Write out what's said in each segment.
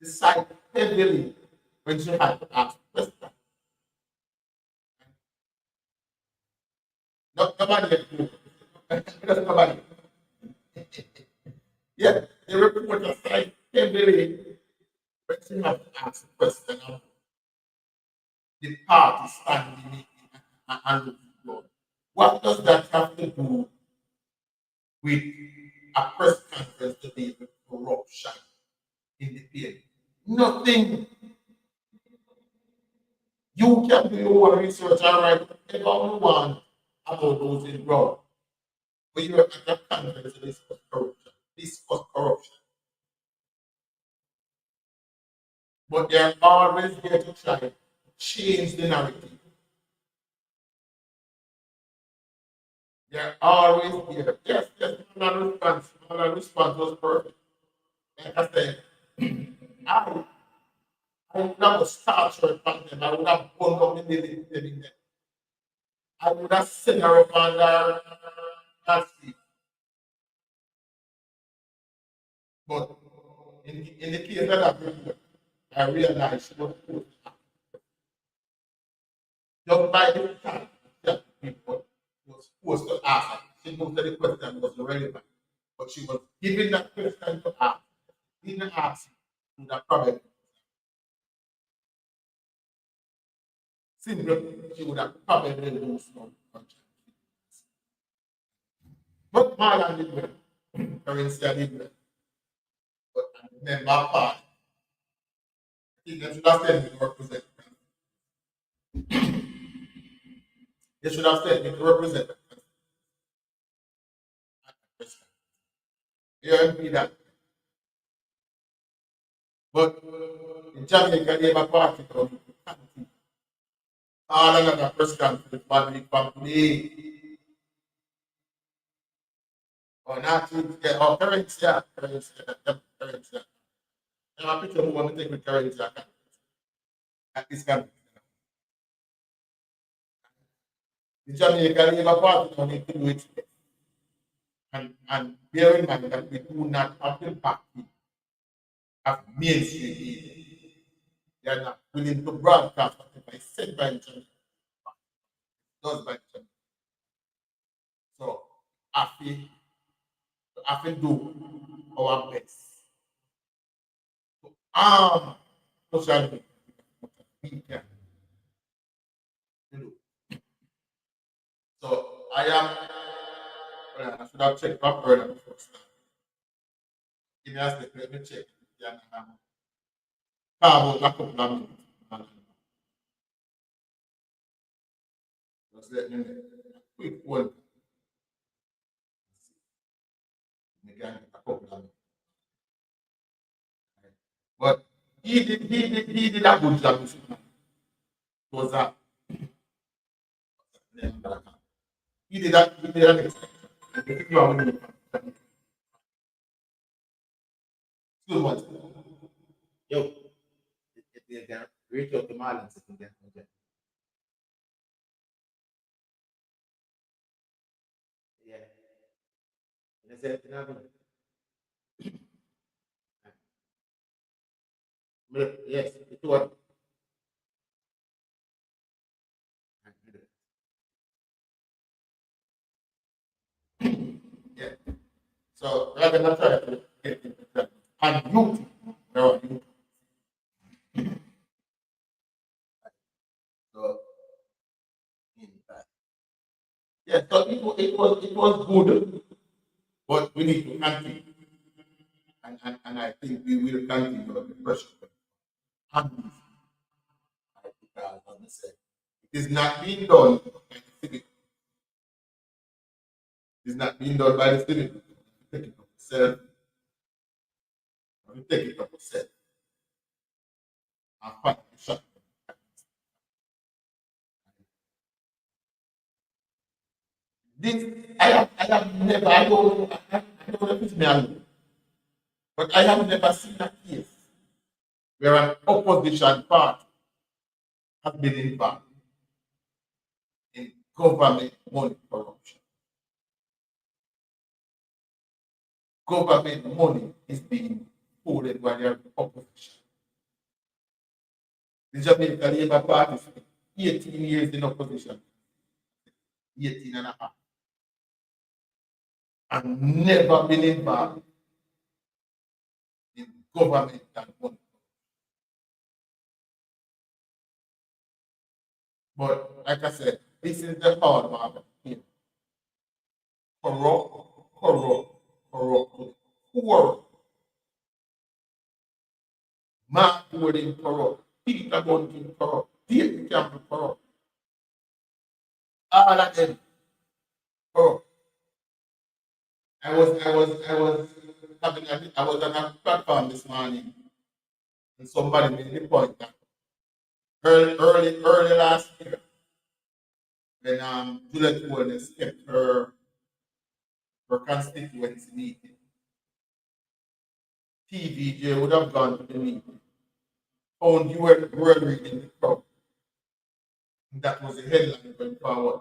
decide heavily when you have to ask questions. Nobody had to. Because nobody. Yeah, the reporter side heavily when you have to ask questions of the party standing and looking for. What does that have to do with a press conference today with corruption in the field? Nothing. You can do your own research and write whatever you want about those involved. But you're at that conference to discuss corruption. Discuss corruption. But they're always there to try to change the narrative. They're always there. Yes, yes, my response was perfect. Like I said, I, I would have started from them. I would have gone up in the living them. I would have sent her up on that seat. But in the case that I realized she was just by the time that people was supposed to ask her. She knew that the question was relevant. But she was given that question to ask. Didn't ask to that problem. Simply, she would have probably lost some country. But Marlon did well. Currency did well. But I remember part. I think they should have sent me to represent. They should have sent me to represent. You heard me that. But in Jamaica, they have a party called all another press conference, family, family, or not, or parents, yeah, parents, parents, yeah. And I picture who want to take with parents at this conference. In Jamaica, they have a party, on need to do it. And bear in mind that we do not have the backing of mainstream media. They are not willing to broadcast whatever is said by the Jamaican, does by the Jamaican. So, I feel do our best. Social media. You know. So I am. Well, I should have checked my brother first. Give me a second. Let me check. Yeah, about a couple of minutes. Just let me know. Quick one. Me can get a couple of minutes. But he did a good job. It was a he did an excellent. Still one. Yo, they can reach out to Marlon sitting there. Okay. Yeah. And I said, yes, it was. Yeah. So we're gonna try to get into that. And you, no, you. So in that. Yeah, so it was good, but we need to continue. And I think we will continue the pressure. And because, as I said, it is not being done by the civic. It is not being done by the civic. Take it up yourself. Take it up yourself. And fight the shot. This I have never I don't know if it's me alone, but I have never seen a case where an opposition party has been involved in government money corruption. government money is being stolen by the opposition. The Jamaican Labour Party spent 18 years in opposition, 18 and a half, and never been involved in government and money. But like I said, this is the hard market here. Corrupt, corrupt, corrupt to the core. Mark Gordon corrupt, Peter Bunting corrupt, David Campbell corrupt. All of them corrupt. I was I was on a platform this morning, and somebody made the point that early last year, when Juliet Holness kept her constituency meeting, TVJ would have gone to the meeting, found you were reading the crowd. And that was the headline going forward.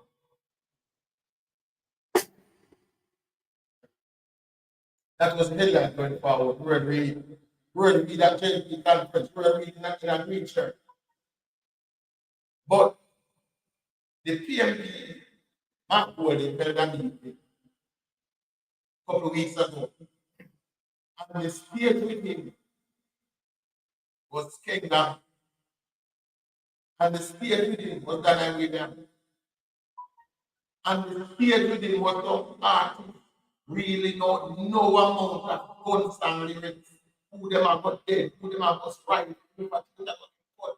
That was the headline going forward. We're reading that JP conference, we're reading that in a green shirt. But the PMP, Mark Gordon, held a meeting a couple of weeks ago. And the stage with him was Kingdom. And the stage with him was Dana Williams. And the stage with him was some party really no amount of guns and lyrics. Who them are got dead, who them are got strike, who them are got cut.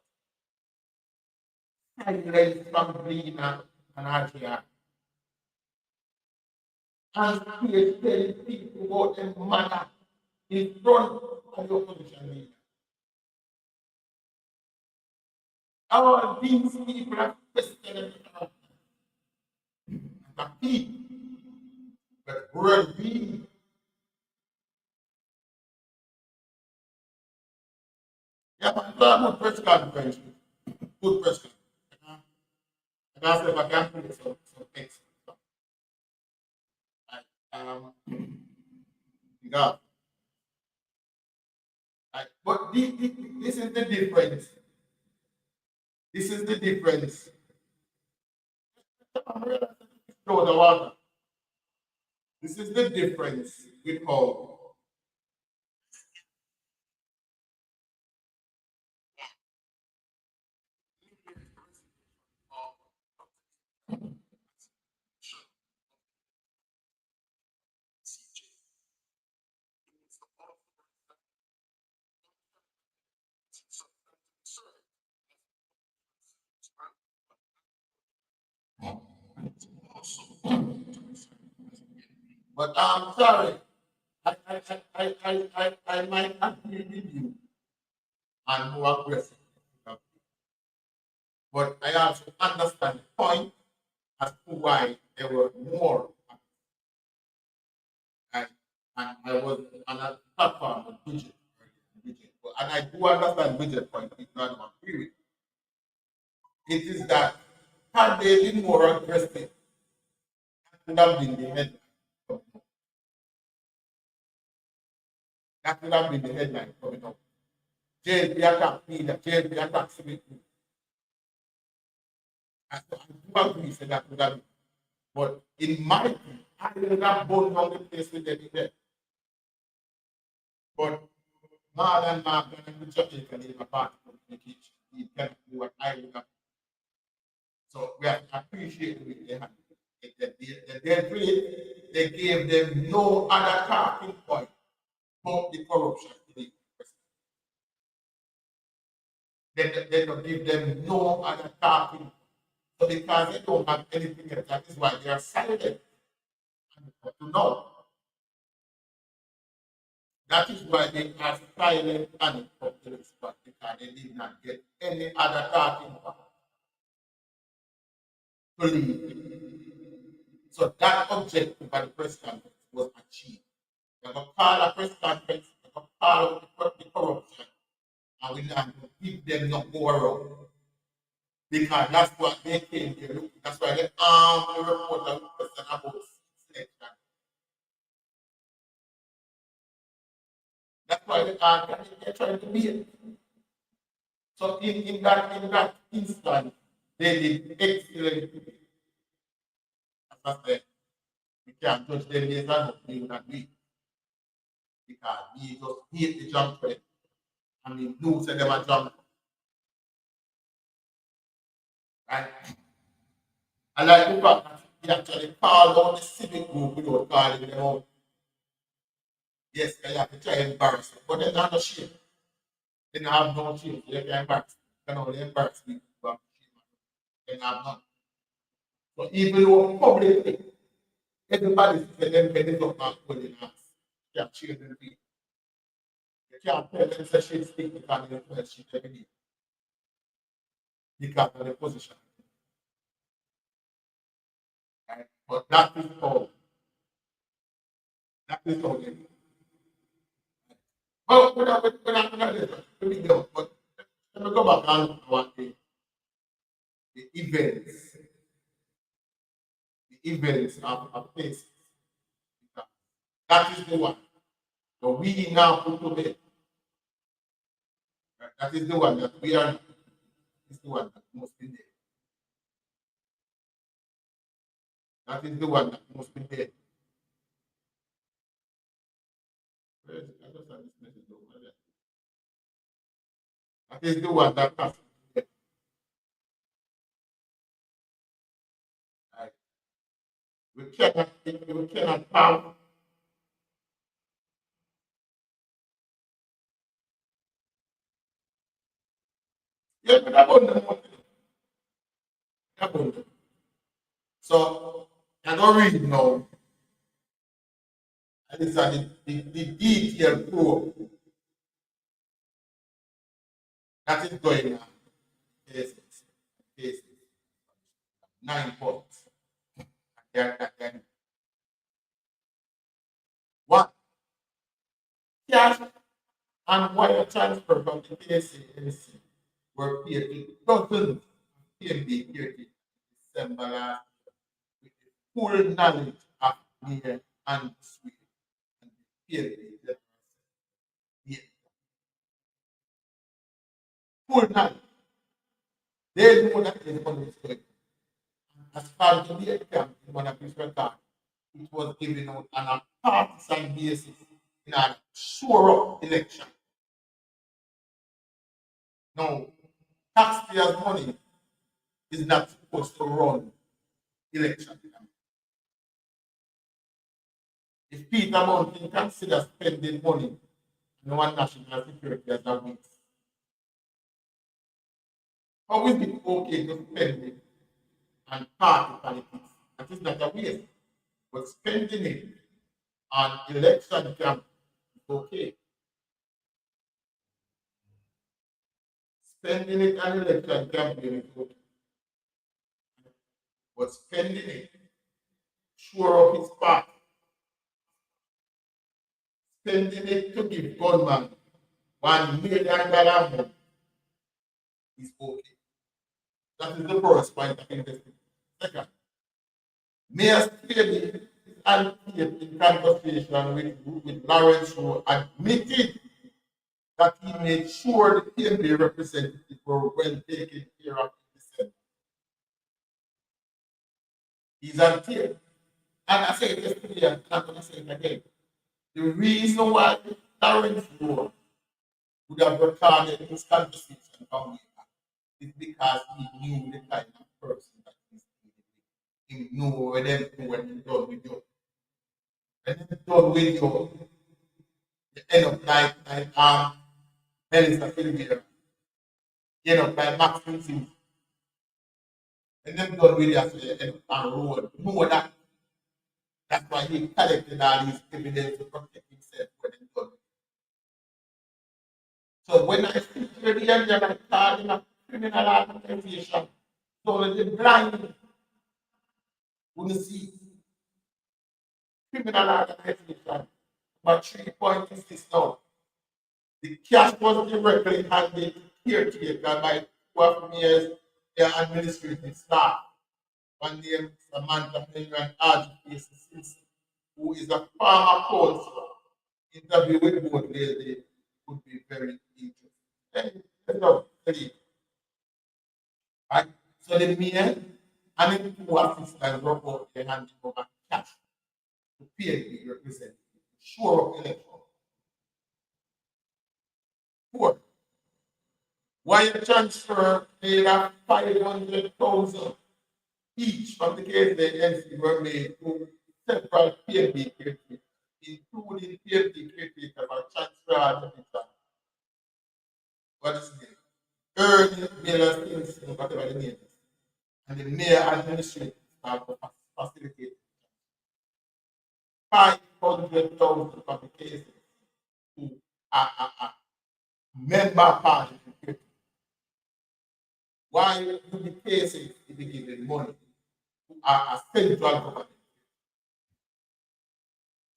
Silence from Blina and Adrian. And he telling people about them mother in front of the opposition leader. All these people are questioning the people. But we're reading. Yeah, but good press conference. Good press conference. And I said, if I can put some text. Yeah. But this is the difference. This is the difference. Show the water. This is the difference with how but I'm sorry. I might agree with you and more aggressive. But I also understand the point as to why there were more. And I was on a platform with budget. And I do understand budget point, it's not agree with. It is that had they been more aggressive, that would have been the headline. That would have been the headline coming up. JLP attack leader, JLP attack civic. I do agree say that would have been. But in my view, I would have burned down the place with them in there. But more than Mark and the Jamaican Labour Party communication, he can do what I would have. So we have to appreciate the way they handle it. They gave them no other talking point but the corruption. They don't give them no other talking point. So because they don't have anything else, that is why they are silent. And to know. That is why they are silent and up to the spot because they did not get any other talking point to leave. So that objective by the press conference was achieved. They will call a press conference, they will call out the corruption, and we learn to give them no go around. Because that's what they came here looking. That's why they armed the reporter with question about selection. That's why they're trying to beat it. So in that instance, they did excellent. As I said, we can't judge them based on what we would agree. Because we just hate the jump trend. And we know say them a jump. Right? I like the fact that he actually called out the civic group without calling them out. Yes, they have to try and embarrass them, but they're not shame. They don't have no shame. They can embarrass. They can only embarrass people who have shame. They don't have none. So even though publicly, everybody says them benefit of not holding hands. They have children. You can't tell them that she speak because they don't she every day. Because of the position. Right? But that is how they do. Well, let me go. But let me go back on what the events, the events of places. That is the one. So we now put to bed. Right? That is the one that we are. Is the one that must be there. That is the one that must be there. Where is it? I just have this message over there. That is the one that has to be there. Right? We cannot have. Yeah, but abundant. So I don't read now. And it's the detailed probe that is going on. Cases, cases, 9 points. And one, cash and wire transfer from the KCNC were paid to dozens of PNB security December last year with the full knowledge of Near and Sweden and the PNB. The full knowledge. They know that the money is going. As part of the camp in one of his records, it was given out on a partisan basis in a shore up election. Now, taxpayers' money is not supposed to run election. If Peter Mountain considers spending money on one national security as a waste, how is it okay to spend it on party politics? That is not a waste. But spending it on election camp is okay. Spending it on election campaign is okay. But spending it, sure of his part, spending it to give gunman $1 million is okay. That is the first point of investigation. Second, Mayor Staley is unpaid in conversation with Lawrence who admitted that he made sure the PNB representatives were well taken care of in December. He's unpaid. And I said it yesterday, and I'm going to say it again. The reason why Lawrence Moore would have recorded his conversation from me is because he knew the kind of person that he's dealing with. He knew when them when he's done with you. When he's done with you, the end of like Melissa Philbert, end up like Max Vincent, and then done with you, so you end up on road. Know that. That's why he collected all these evidence to protect himself when he done. So when I speak to the young man, I call him a criminal organization. So the blind wouldn't see criminal organization. But 3 point is this now. The cash was directly handed to caretaker by 12 years their administrative staff. One name Samantha Henry and Archie Simpson, who is a former counselor interview with both ladies would be very interesting. Let's see. Right? So the men and the two assistants work out their hands over cash to PNP representative. Sure of election. Four. Wire transfer paid at 500,000 each from the KZNC were made to several PNP caretakers, including PNP caretakers for transfer to what is it? Early Miller Stinson, whatever the name is, and the mayor administrative staff to facilitate 500,000 from the cases to a member party. Why do the cases be given money to a central government?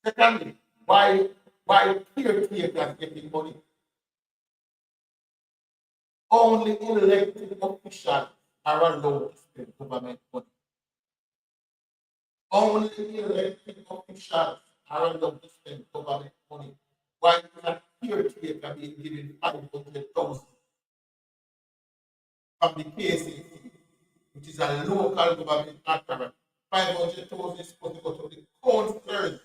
Secondly, why caretakers getting money? Only elected officials are allowed to spend government money. Only elected officials are allowed to spend government money. Why is a caretaker being given 500,000 from the KCC, which is a local government matter? 500,000 is supposed to go to the councillors.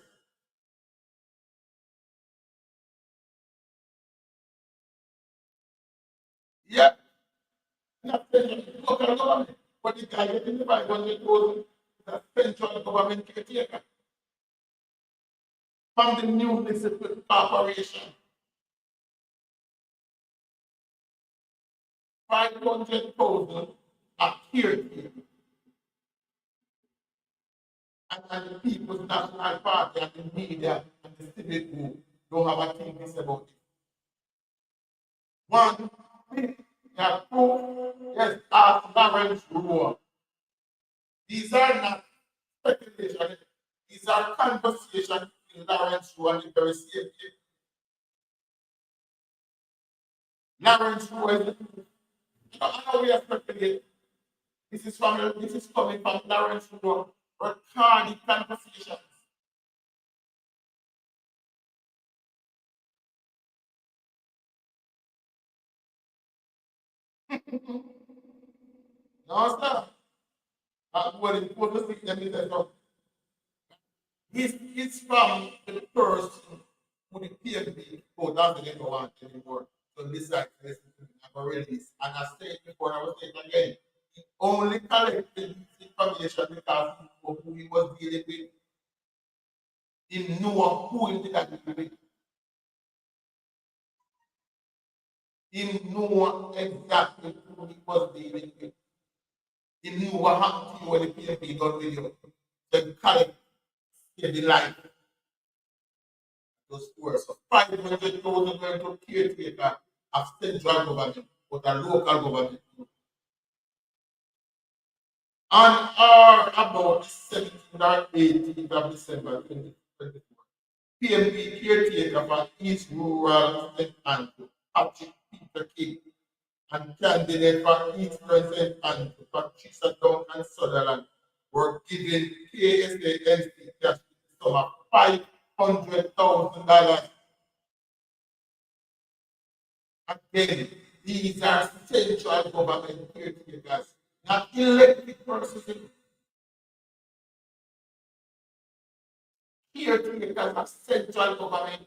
Yeah, not local government. But the guy getting the 500,000 is a central government caretaker from the municipal corporation. 500,000 a caretaker. And the People's National Party and the media and the civic group don't have a thing to say about it. One, they have two, yes, as Lawrence Rowe. These are not speculation, these are conversations in Lawrence Rowe and the very same thing. Lawrence Rowe is, I know we are speculating. This is coming from Lawrence Rowe, recorded conversations. No, sir. Well, in put the let me tell He's from the person who the PMB oh, doesn't get want anymore. So this like this never release. And I said before, I was saying again, he only collected this information because of who he was dealing with. He knew who he did that with. He knew exactly who he was dealing with. He knew what happened to you when the PMB done with you. The collect the life. Those words. So 500,000 going to caretaker of central government, but a local government. On or about 17th or 18th of December 2024, PMP caretaker for East Rural St. Andrew, Patrick Peter King, and candidate for East St. Andrew, Patricia Duncan Sutherland, were given KSANC cash sum of $500,000. Again, these are central government caretakers, not elected persons. Caretakers of central government.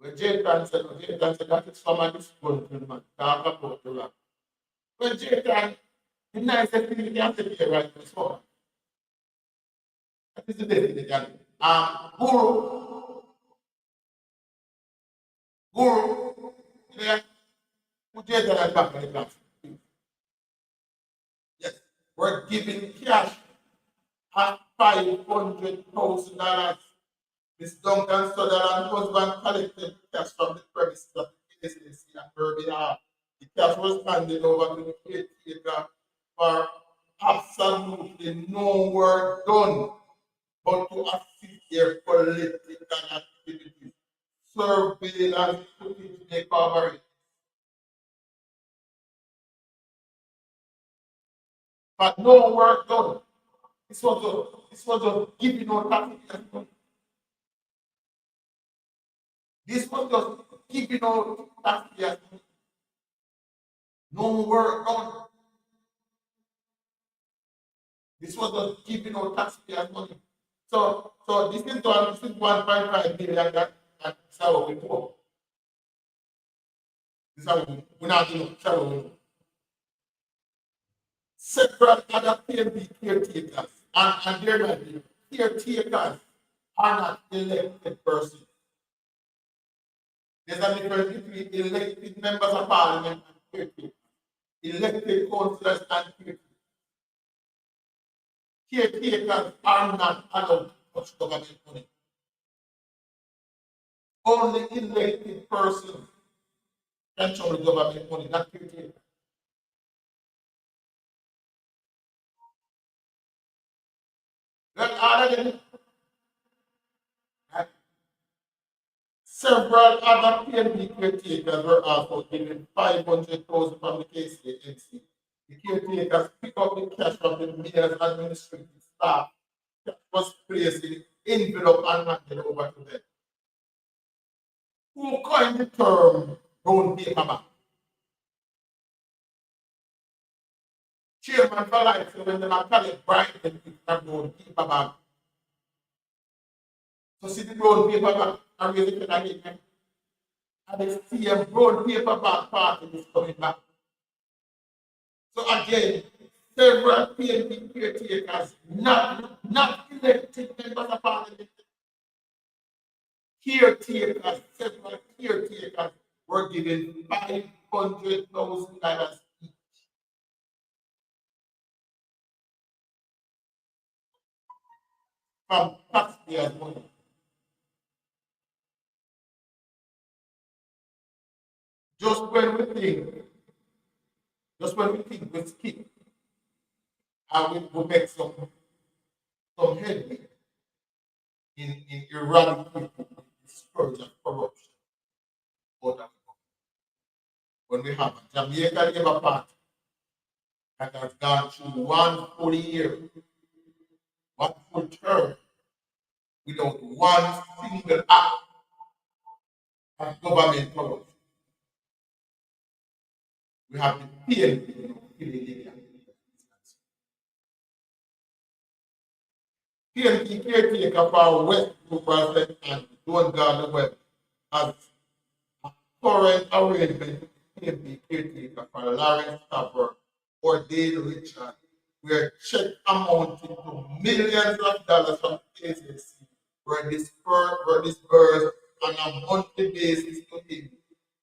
When Jaytan said that is from a disgruntled man, talk about the rock. When Jaytan, the nicest thing you can say here right now is for that is the best thing you can do. Guru, yeah, put Jaytan at the back of the class. Yes, we're giving cash at $500,000. Miss Duncan Sutherland husband collected cash from the premises of the KCC at her behalf. The cash was handed over to the caretaker for absolutely no work done but to assist their political activities. Surveillance footage may cover it. but no work done. This was just giving out taxpayers money. This was just giving out taxpayers money. No work done. This was just giving out taxpayers money. So this is 1.5 billion that's how we go. This is how we're not doing it. Several other PNP caretakers, and there might be caretakers are not elected persons. There's a difference between elected members of parliament and caretakers, elected councillors and caretakers. Caretakers are not allowed to touch government money. Only elected persons can touch government money, not caretakers. Well, several other PNP caretakers were also given 500,000 from the KCNC. The caretakers pick up the cash from the mayor's administrative staff that was placed in envelope and handed over to them. Who coined the term brown paper bag? Chairman for life, so when they collect bribe, they pick that brown paper bag. So see the brown paper bag and raise it again. And the same brown paper bag party is coming back. So again, several PNP caretakers, not elected members of parliament, caretakers, several caretakers were given $500,000 each. From taxpayers' money. Just when we think we skip and we make some headway in eradicating the scourge of corruption. When we have a Jamaica Labour Party that has gone through one full year, one full term, without one single act of government corruption. We have the PNP PNP caretaker for West President and Don Gardner Webb as a current arrangement with PNP caretaker for Lawrence Tapper or Dale Richard, where check amounting to millions of dollars from KCC were disbursed on a monthly basis to him,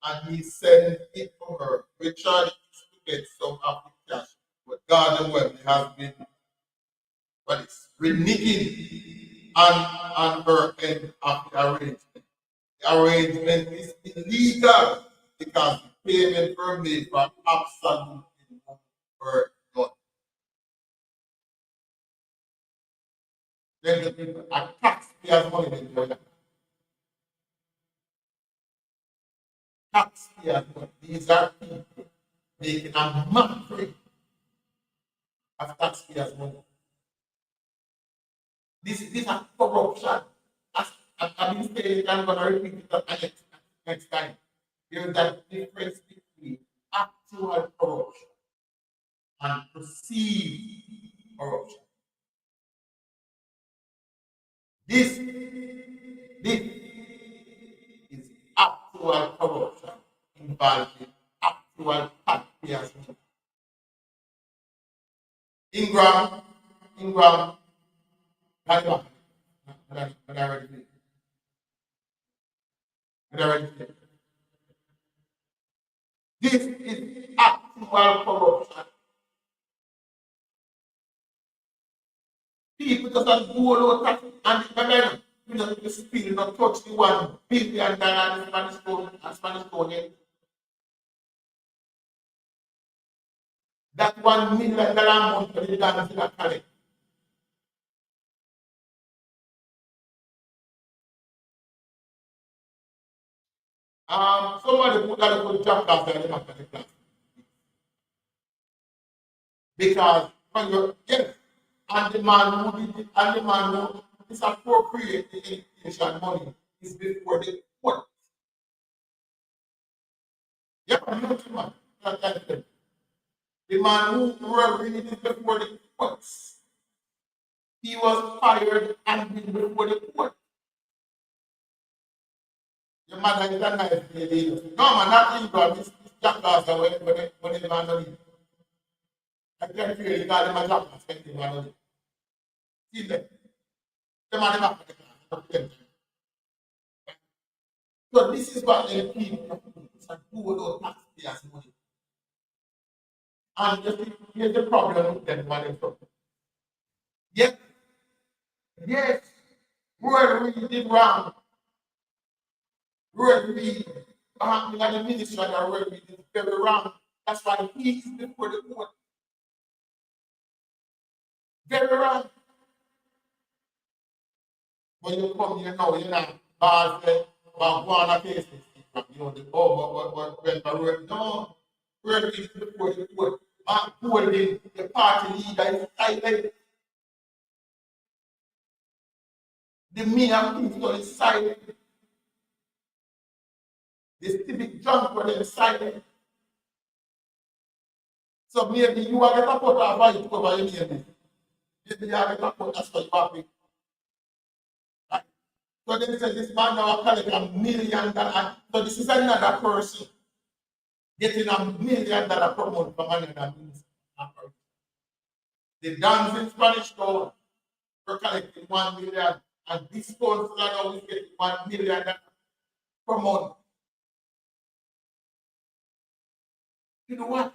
and he sent it to her. Richard used to get some of the cash, but Gardner Webb has been reneging on her end of the arrangement. The arrangement is illegal because the payment were made for absolutely no work done. Then the people are taxpayers' money in the taxpayers' money. These are people making a mockery of taxpayers' money. This is a corruption. I've been saying I'm going to repeat it next time. There is a difference between actual corruption and perceived corruption. This is actual corruption involving actual taxpayers. Ingram, this is actual corruption. People just have go tax and again, you still not touch the $1 billion Spanish stone. That $1 million amount for the dance in a collect. Somebody put that good job after the class. Because Yes, and the man who misappropriate the education money is before the court. Yeah, I'm not the man. The man who really is before the courts. He was fired and been before the court. Your mother is a nice lady. No, man, not illegal. This jackass when the man don't leave. I can't feel it because the man jackass when the man don't leave. See them. The man never put the class. So this is what they keep who will not taxpayers' money. And here's the problem with them money from. Yes, yes, whoever we did wrong, whoever we like the ministry that whoever we did very wrong. That's why he is before the court. Very wrong. But you come here now, you're not bad, but go on a case. You know, the when Baruch, no, we're before the court. Holding the party leader is silent. The mayor Kingston is silent. The civic junk for them silent. So maybe you are going to put a fight over your name. Maybe you are going to put that's what you are doing. Right? So then say this man now collect $1 million. So this is another person getting $1 million per month from another minister. The dance in Spanish town were collecting 1 million, and this council now is getting $1 million per month. You know what?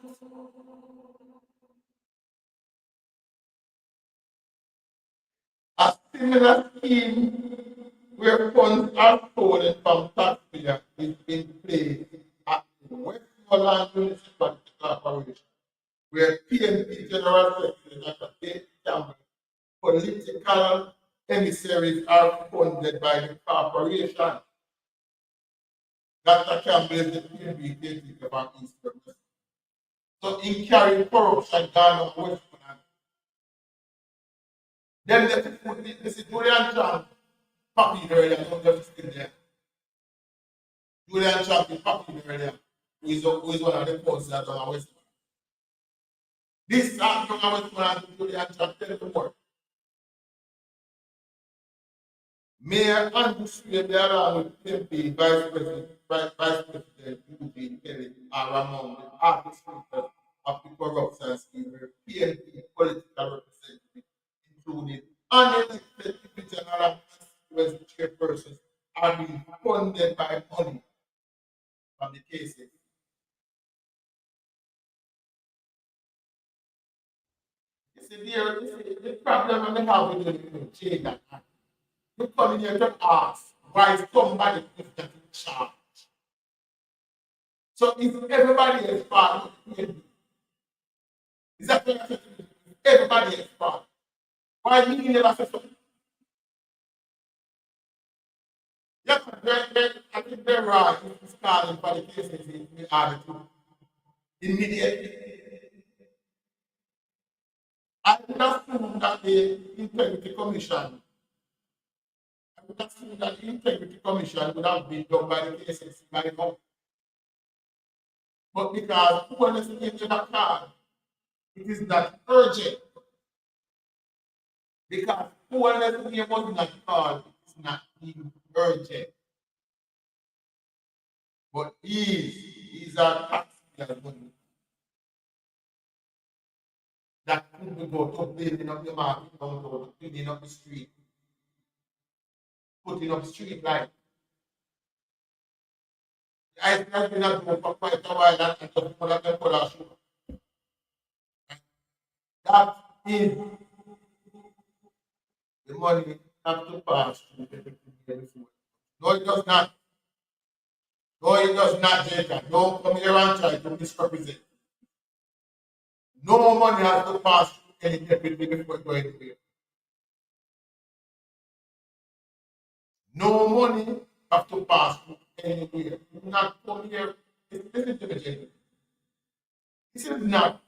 A similar scheme where funds are stolen from taxpayers is in place at the Westmoreland Municipality Corporation, where PNP General Secretary Dr. David Campbell political emissaries are funded by the corporation. Dr. Campbell is the PNP caretaker from East West. So in carrying corruption down on Westmoreland, then they put this is Julian Trump, Papi earlier, don't just still there. Julian Trump is Papi earlier, who is one of the posts that on Westmoreland. This young Westmoreland Julian Trump, tell them more. Mayor Andrew Swede, along with MP Vice President Eugene Kelly, are among the participants of the corruption scheme where PNP political representatives, including unelected general and chairpersons, are being funded by money from the cases. You see, the problem we have with the change that. You come in here to ask why somebody is getting charged. So if everybody is part, is that what I said? Everybody is part. Why you never say so? Yes, I think they're right. It's calling for the cases in the article immediately. I would assume that the Integrity Commission, I would assume that the Integrity Commission would have been done by the KCC by now. But because who wants to give you that card, it is not urgent. Because who wants to give you that card, it is not even urgent. But these are taxpayers' money that could go to building up the market, to cleaning up the street, putting up street light. I have been at home for quite a while and just put up the color shoe. That is the money have to pass through the No, it does not. No, it does not, Jacob. Don't come here and try to misrepresent. No money has to pass through any deputy before going to here. No money have to pass through anywhere. Do not come here. Listen to me, Jacob. This is not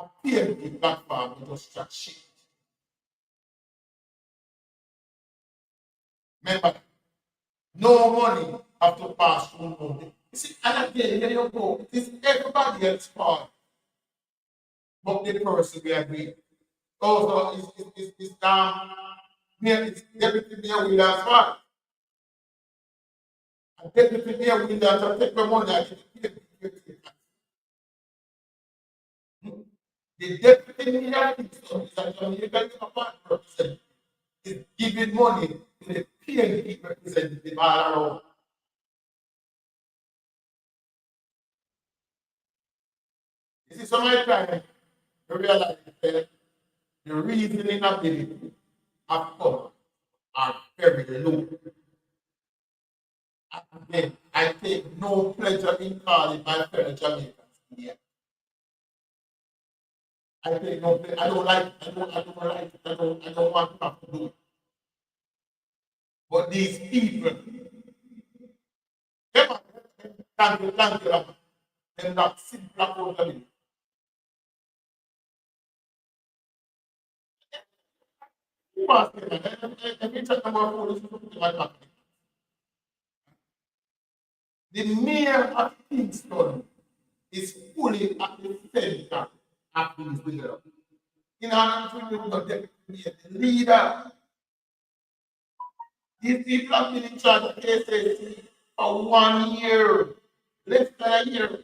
appear in the platform to just chat shit. Remember, no money have to pass through money. You see, and again, here you go. It is everybody else's fault, but the person we agree. Also, it's Deputy Mayor Williams' fault. And Deputy Mayor Williams to take the money and give it to the The deputy mayor is a Jamaican representative is giving money to the PNP representative all around. You see, some of the time, you realize that the reasoning ability of common are very low. And then I take no pleasure in calling my fellow Jamaicans here. I take no pleasure. I don't like it. I don't want to have to do it. But these people, thank you, they're not simple accountability. Who asked me that? Let me check about police to my back. The mayor of Kingston is fully at the center of this development. In order to be the leader, these people have been in charge of KCC for 1 year, less than a year.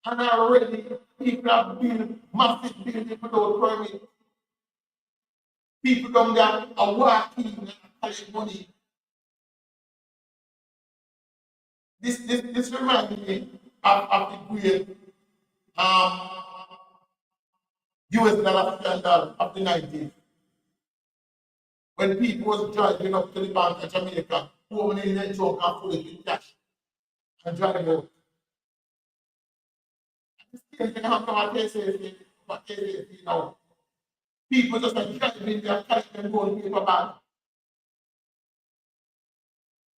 And already people have built massive buildings without permit. People down there are working and collect money. This reminds me of the great US dollar scandal of the 90s. When people was driving up to the bank of Jamaica, women in their truck and full of cash and driving out. The same thing happened at KCC now. People just like driving their cash and gold paper bag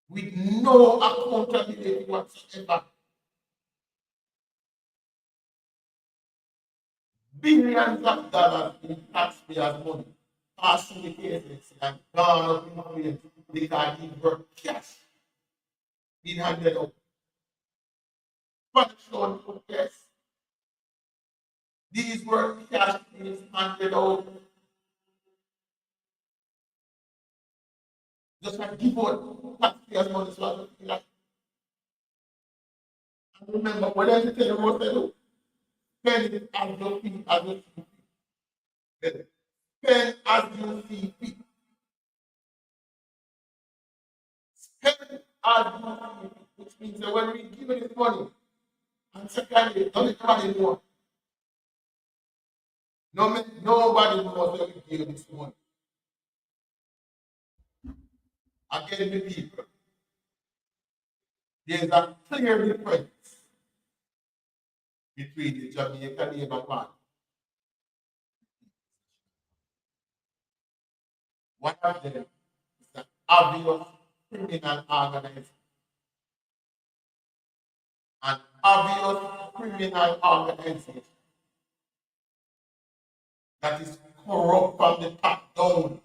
with no accountability whatsoever. Billions of dollars in taxpayers' money passing the cases and gone up in flames because these were cash being handed out. Function for cash. These were cash being handed out. Just like give out taxpayers' money so like. And remember, whatever you tell you what to do, spend it as you see fit. Spend as you see fit. Spend as you see fit, which means that when we give it this money, and secondly, don't make money more. Nobody knows that we give this money. Again, the people, there's a clear difference between the Jamaican Labour Party. One of them is an obvious criminal organization. An obvious criminal organization that is corrupt from the top down.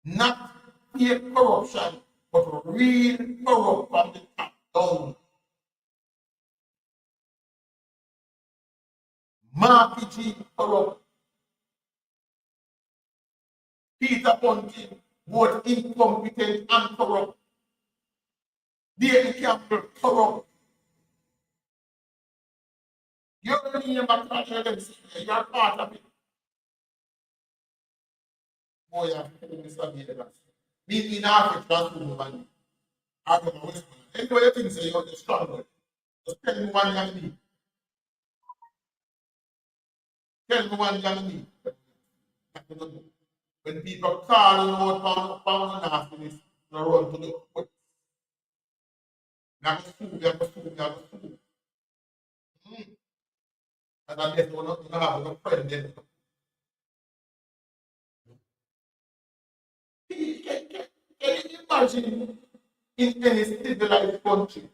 Not fake corruption, but real corrupt from the top down. Marky corrupt. Peter Bunting, both incompetent and corrupt. David Campbell, corrupt. You're the name of you're part of it. Oh, yeah, Mr. Vegas. Me in Africa, that's who man. Africa, West. Anyway, you think say you're the strong one. Just tell me one young me. Tell me one young me. When people call you out pound and nastiness, you run to the foot. Now, you have to school. And I guess you don't have a friend then. Can you imagine in any civilized country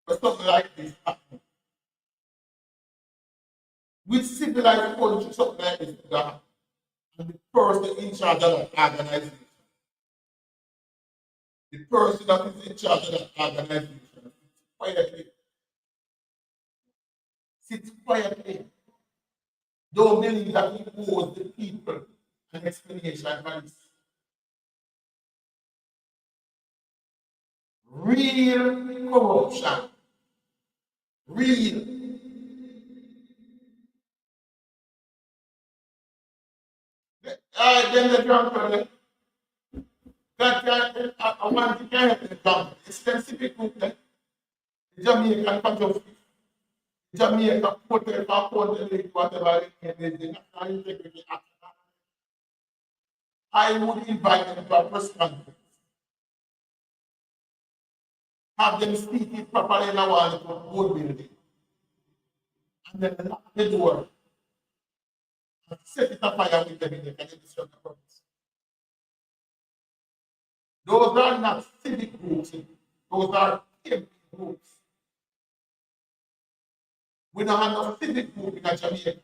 where something like this happens? With civilized countries, something like this, that, and the person in charge of that organization, the person that is in charge of that organization, quietly, sits quietly, don't believe that he owes the people an explanation for this. Real corruption, real. Then the drunk that I want to get the drunk. It's specific group that Jamaican control, Jamaica put it up on the lake, whatever it is, the National Integrity Act. I would invite them to a press conference. Have them speak it properly in our board building. And then lock the door and set it afire with them in the destroy the promise. Those are not civic groups, those are PMP groups. We don't have no civic group in Jamaica.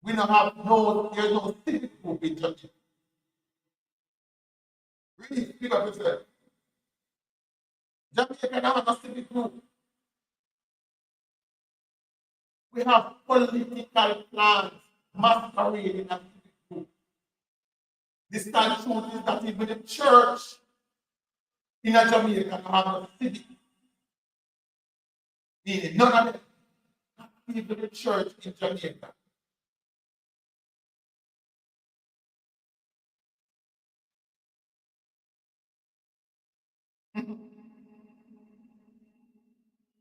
We don't have there's no civic group in Jamaica. Really, speak up yourself. Jamaica don't have no civic group. We have political plans masquerading as civic group. The sad truth is that even the church in Jamaica don't have no civic. Meaning, none of them, not even the church in Jamaica.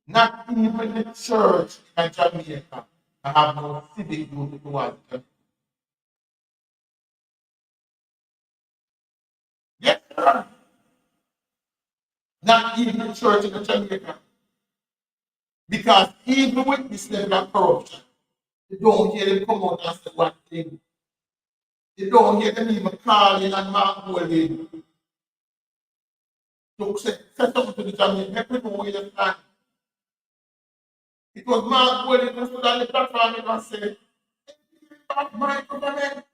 Not even the church in Jamaica have no civic duty towards Jamaica. Yes, sir. Not even the church in Jamaica. Because even with this level of corruption, you don't hear them come out and say one thing. You don't hear them even calling and Mark Golding to say something to the Jamaican. Let me know where you stand. It was Mark Golding who stood on the platform and said, "Anything my government,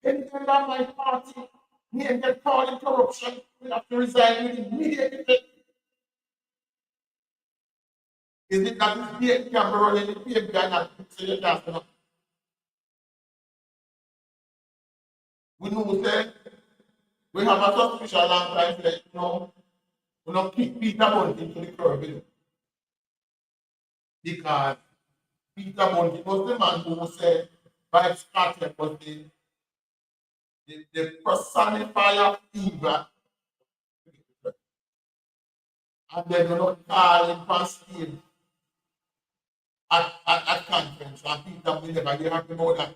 anything about my party, me and get caught in corruption, we have to resign with immediate effect." Is it that this PMP can be running the PMP and not say you can't stand up? We know say we have a suspicion long time that we don't kick Peter Bunting into the curb, because Peter Bunting was the man who said Vybz Kartel was the personifier of evil. And then we don't call him for stage at conference, and Peter will never get happy about that.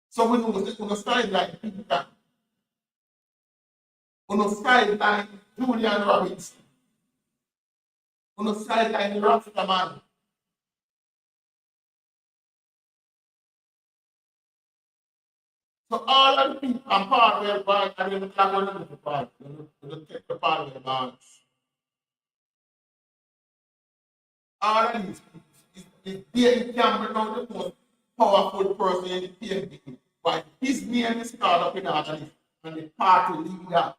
So we know that we sideline Peter, we sideline Julian Robinson, we sideline Rasta man. So all of the people and Parwell Barnes, and then the clock on the part, we take the Parwell Barnes. All of these people, is David Campbell now the most powerful person in the PNP. But his name is called up in our list, and the party leader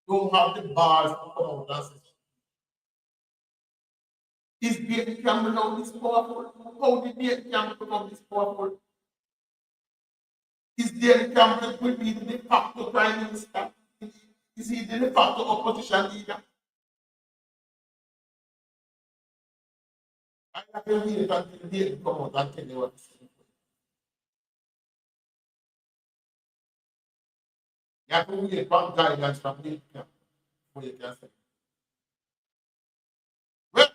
don't have the balls to come out and say, is David Campbell now this powerful? How did David Campbell become this powerful? Is David Campbell will be the de facto prime minister? Is he the de facto opposition leader? I have to wait until David come out and tell you what to say. You have to wait for guidance from David Campbell before you can say. Well,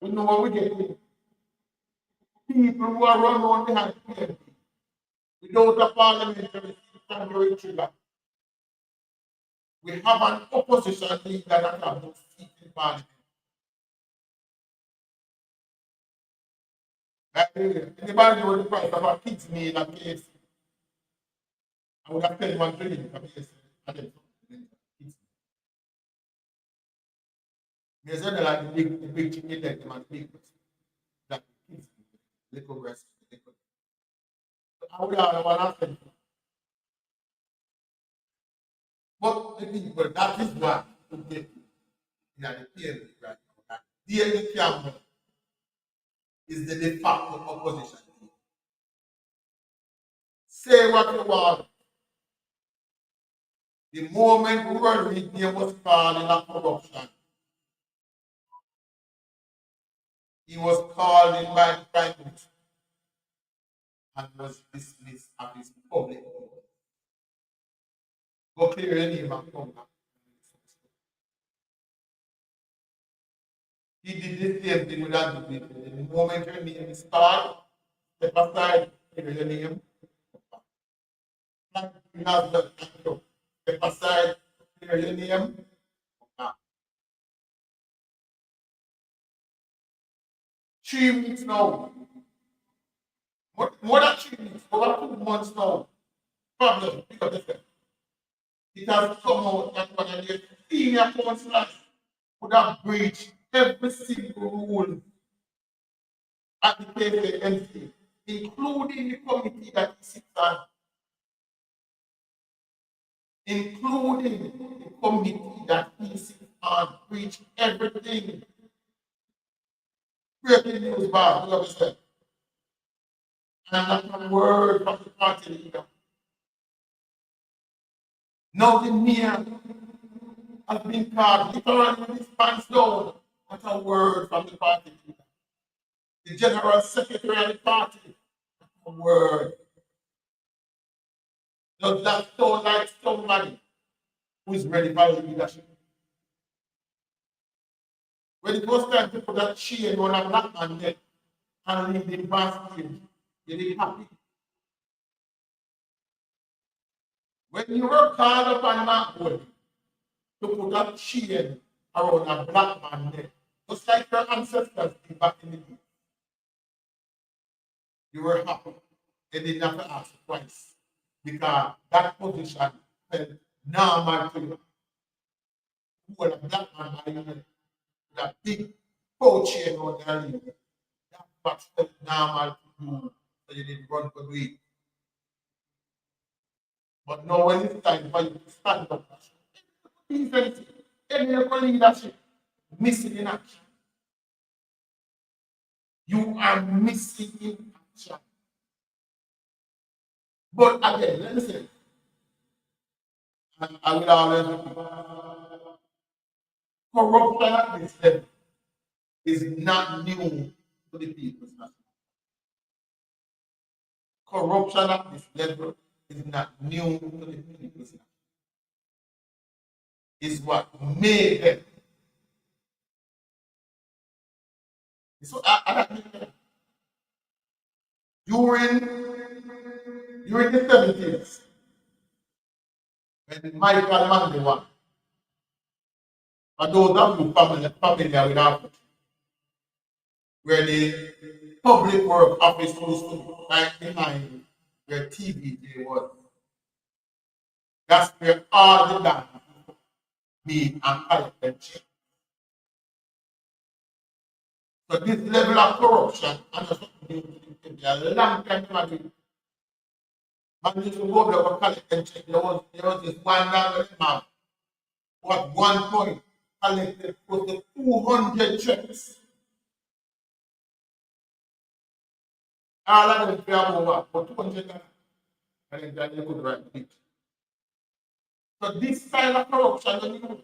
we know what we get here. People who are run on behind PNP without a parliamentary primary trigger. We have an opposition leader that have no seat in parliament. Anybody know the price of a kid's meal at KFC? I would have paid $1 trillion for KFC. There's not like the big chicken leg, them and the big breast. Like the kids, little breast, little. So I would have one answer. But the people, that is what to get in the PLD right now. That daily camera is the de facto opposition. Say what you want. The moment World Media was called in a corruption, he was called in by the Prime Minister and was dismissed of his public. Go clear your name and come back. He did the same thing with other people. The moment your name is called, step aside, clear your name. You have the step aside, clear your name. 3 weeks now. More than 3 weeks, over 2 months now. Problem because it has come out that one of the senior councillors would have breached every single rule at the KCMC, including the committee that he sits on, including the committee that he sits on, breached everything. Breaking news bar, you understand? And not a word from the party leader. Now the mayor has been called literally with his pants down. Not a word from the party leader. The general secretary of the party, not a word. Does that sound like somebody who is ready for leadership? When it was time to put that chain on a black man neck and leave the basket, you didn't happy. When you were called upon that body to put that chain around a black man neck, just like your ancestors did back in the day, you were happy. They didn't have to ask twice because that position felt normal to you. You were a black man by your neck, that big coat chain on their leg. That what felt normal to you, so you didn't run for it. But now when it's time for you to stand up, defense, any local leadership missing in action. You are missing in action. But again, let me say, and I will always repeat, corruption at this level is not new to the people's nation. Corruption at this level is not new to the people's nation. It's what made them. So during the 70s, when Michael Manley won, for those of you familiar with Africa, where the public work office was right behind where TVJ was. That's where all the done meet and collect them check. So this level of corruption and a long time to man used to go there for collect them check. There was this one man man who at one point collected close to 200 checks. All of them pay over for 200 and then you could write it. So this style of corruption, when you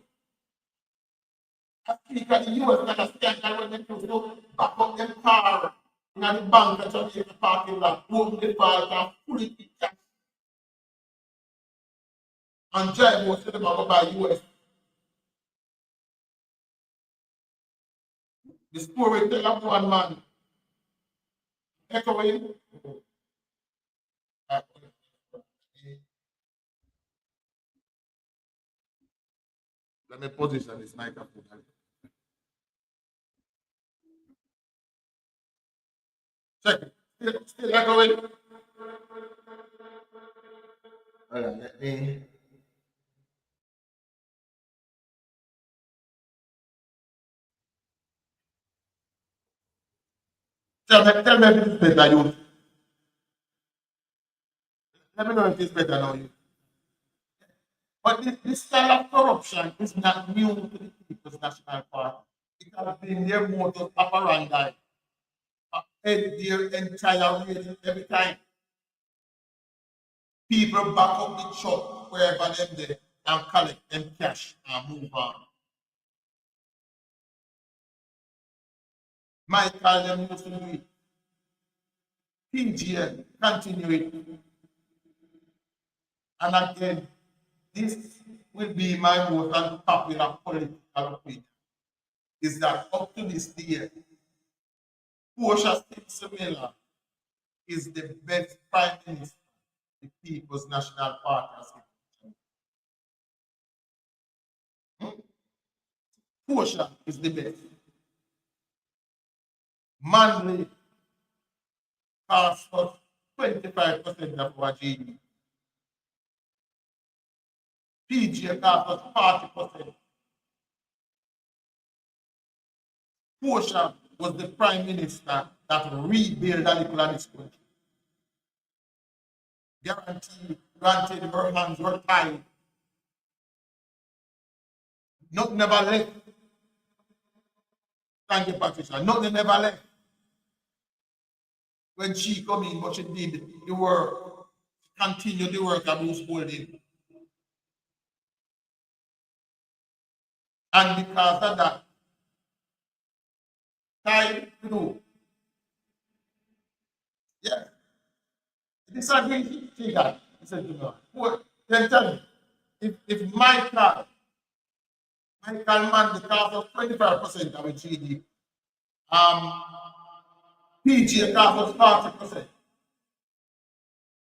speak at the US, like a scandal when they to back up them car in the bank at Jamaica parking lot, open the vault and pull it with cash. And drive most of them are by US. The story tell of one man. Echoing. Let me position this microphone. Check it. Still echoing. Hold on, let me. Tell me if it's better, you. Let me know if it's better now, you. But this style of corruption is not new to the People's National Party. It has been their modus operandi their entire way every time. People back up the truck wherever them there and collect them cash and move on. Michael them used to do it. PGN continue it. And again, this will be my most unpopular political opinion. Is that up to this day, Portia Stinsmiller is the best prime minister the People's National Party has ever. Hmm? Portia is the best. Manley costs us 25% of our GDP. PJ costs us 40%. Portia was the prime minister that rebuilt a little of this country. Guaranteed, granted, her hands were tied. Nothing never left. Thank you, Patricia. Nothing never left. When she come in, but she did the work, continue the work of Bruce Golding. And because of that, time to do. Yeah. Disagree, see that. He said, you know, then tell me, if Michael Mann, the cost of 25% of the GDP, um, PG cost of 40%.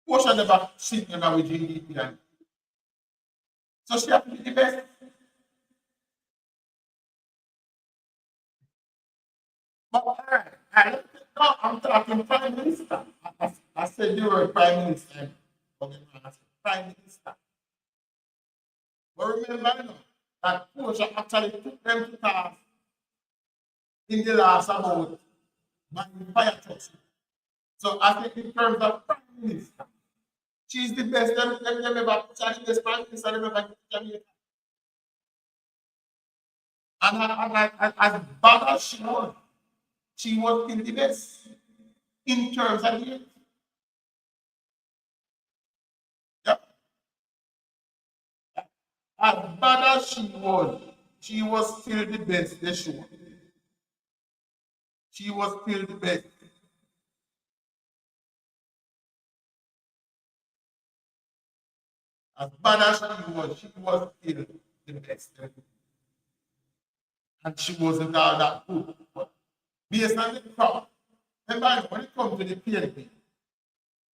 Portia never sit in with GDP. And so she has to be the best. But now I'm talking Prime Minister. I said the word Prime Minister. Okay, I said Prime Minister. But remember you know, that Portia actually took them to task in the last about buying fire trucks. So I think in terms of Prime Minister, she's the best them ever put her the best Prime Minister them ever put Jamaica. And as bad as she was in the best in terms of the yeah. As bad as she was still the best they showed. She was still the best. As bad as she was still the best. And she wasn't all that good. But based on the crowd, remember when it comes to the PNP,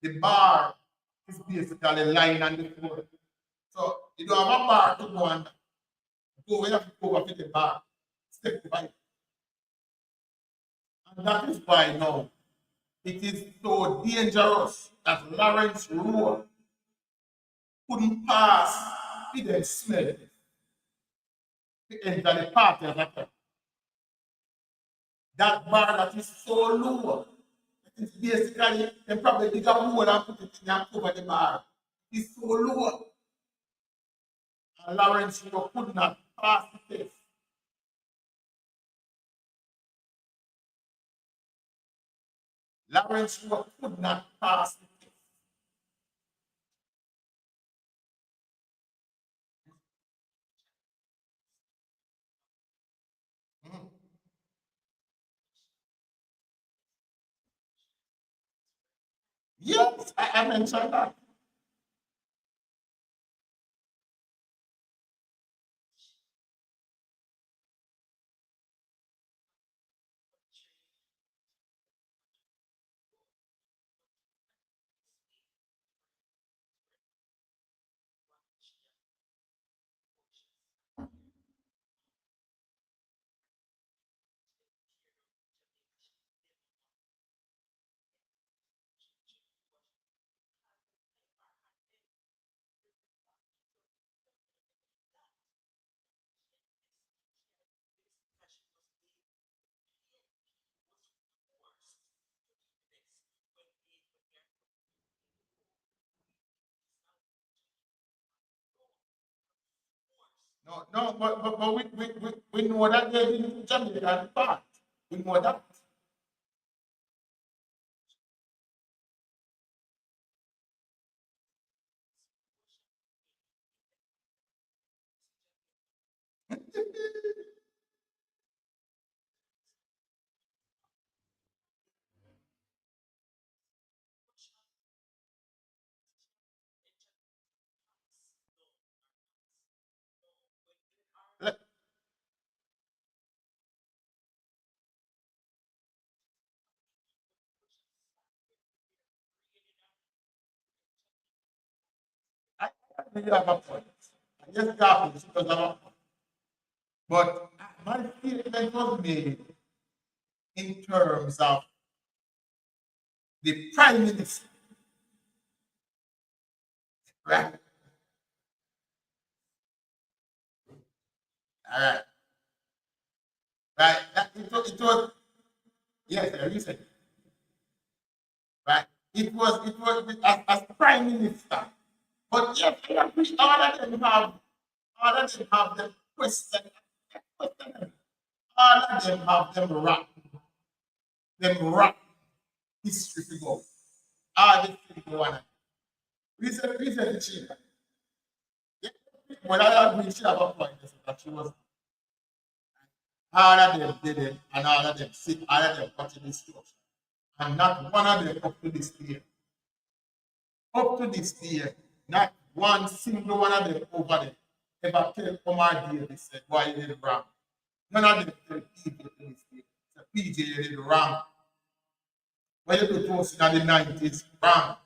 the bar is basically lying on the floor. So you don't have a bar to go and go where you have to go over to the bar, step by. And that is why now it is so dangerous that Lawrence Road couldn't pass with them smell to enter the party at that time. That bar that is so low, it is basically, they probably dig a hole and put it in and cover the bar. It's so low. And Lawrence Road could not pass the test. Lawrence Road could not pass the test. Mm. Yes, I mentioned that. No, no, but we know that they didn't Jamaican part. We know that. Let- I think you have a point. I just got it because of a point. But my statement was made in terms of the prime minister, right? All right, right. It was yes, I listen, right? It was as prime minister. But yes, I agree. All of them have the question. All of them have them rap history to go. All the things go on. Reason the chief. Yeah, when I agree, she have a point that she was all of them did it, and all of them sit, all of them got in instruction. And not one of them up to this day, not one single one of them over there ever tell Omar Davis said why he did wrong. None of them tell people to this day. So PJ you did wrong. When you do toast in the 90s, wrong.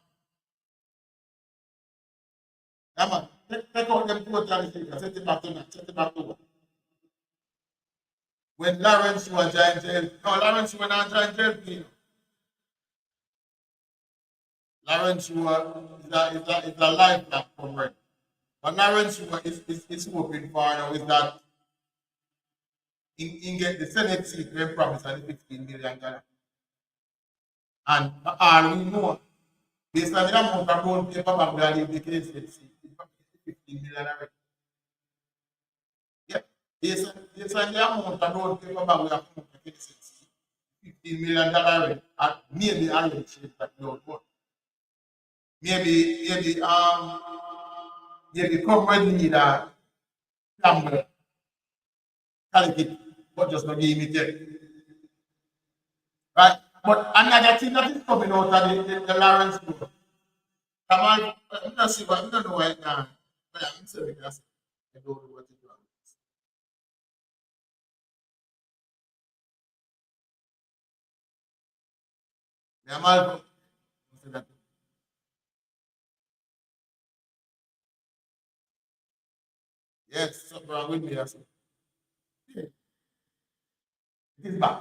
Yeah, man. Take out them totally figures, set it back to that, set it back to what? When Lawrence was in jail, no, Lawrence was not in jail, you know. Lawrence is a lifelong comrade. But Lawrence is hoping for now is that in get the Senate seat when promised and the 15 million dollar. And all we know, based on the amount of gold paper back there, the case it's 15 million already. Yeah. Based on the amount of gold paper back we have come to case it's 15 million dollar already. And maybe already shaped that load. But maybe comrade leader Campbell Calicut, but just not give me yet. Right? But another thing that is coming out of the Lawrence book, come on, I'm not sure, I don't know right now. But I'm saying that's I don't know what it was. Yeah, Malcolm. Yes, something wrong with me. I said, yeah, it is bad.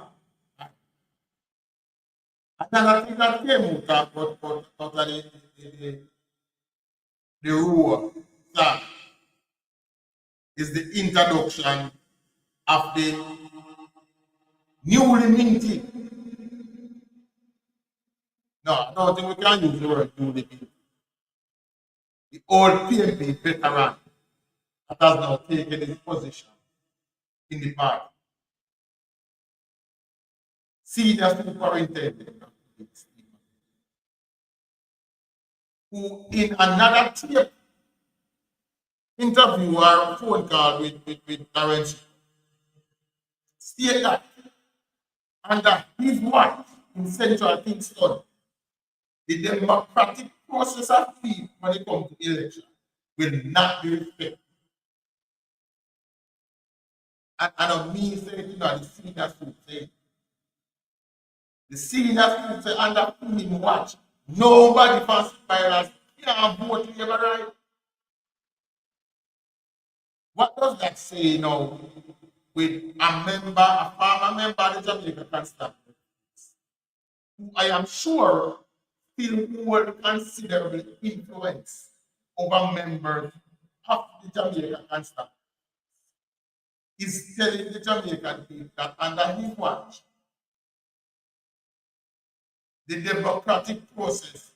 Another thing that came out of the rule that is the introduction of the newly minted. No, I don't think we can use the word newly minted. The old PMP veteran that has now taken his position in the party. Senior superintendent, who in another tape interview or phone call with Lawrence state that under his watch in Central Kingston, the democratic process of peace when it comes to election will not be respected. And I mean saying, the senior student say, the senior student say under him watch, nobody from spirals can vote to ever right. What does that say now with a former member of the Jamaica Constabulary, who I am sure still hold considerable influence over members of the Jamaica Constabulary, is telling the Jamaican people that under his watch, the democratic process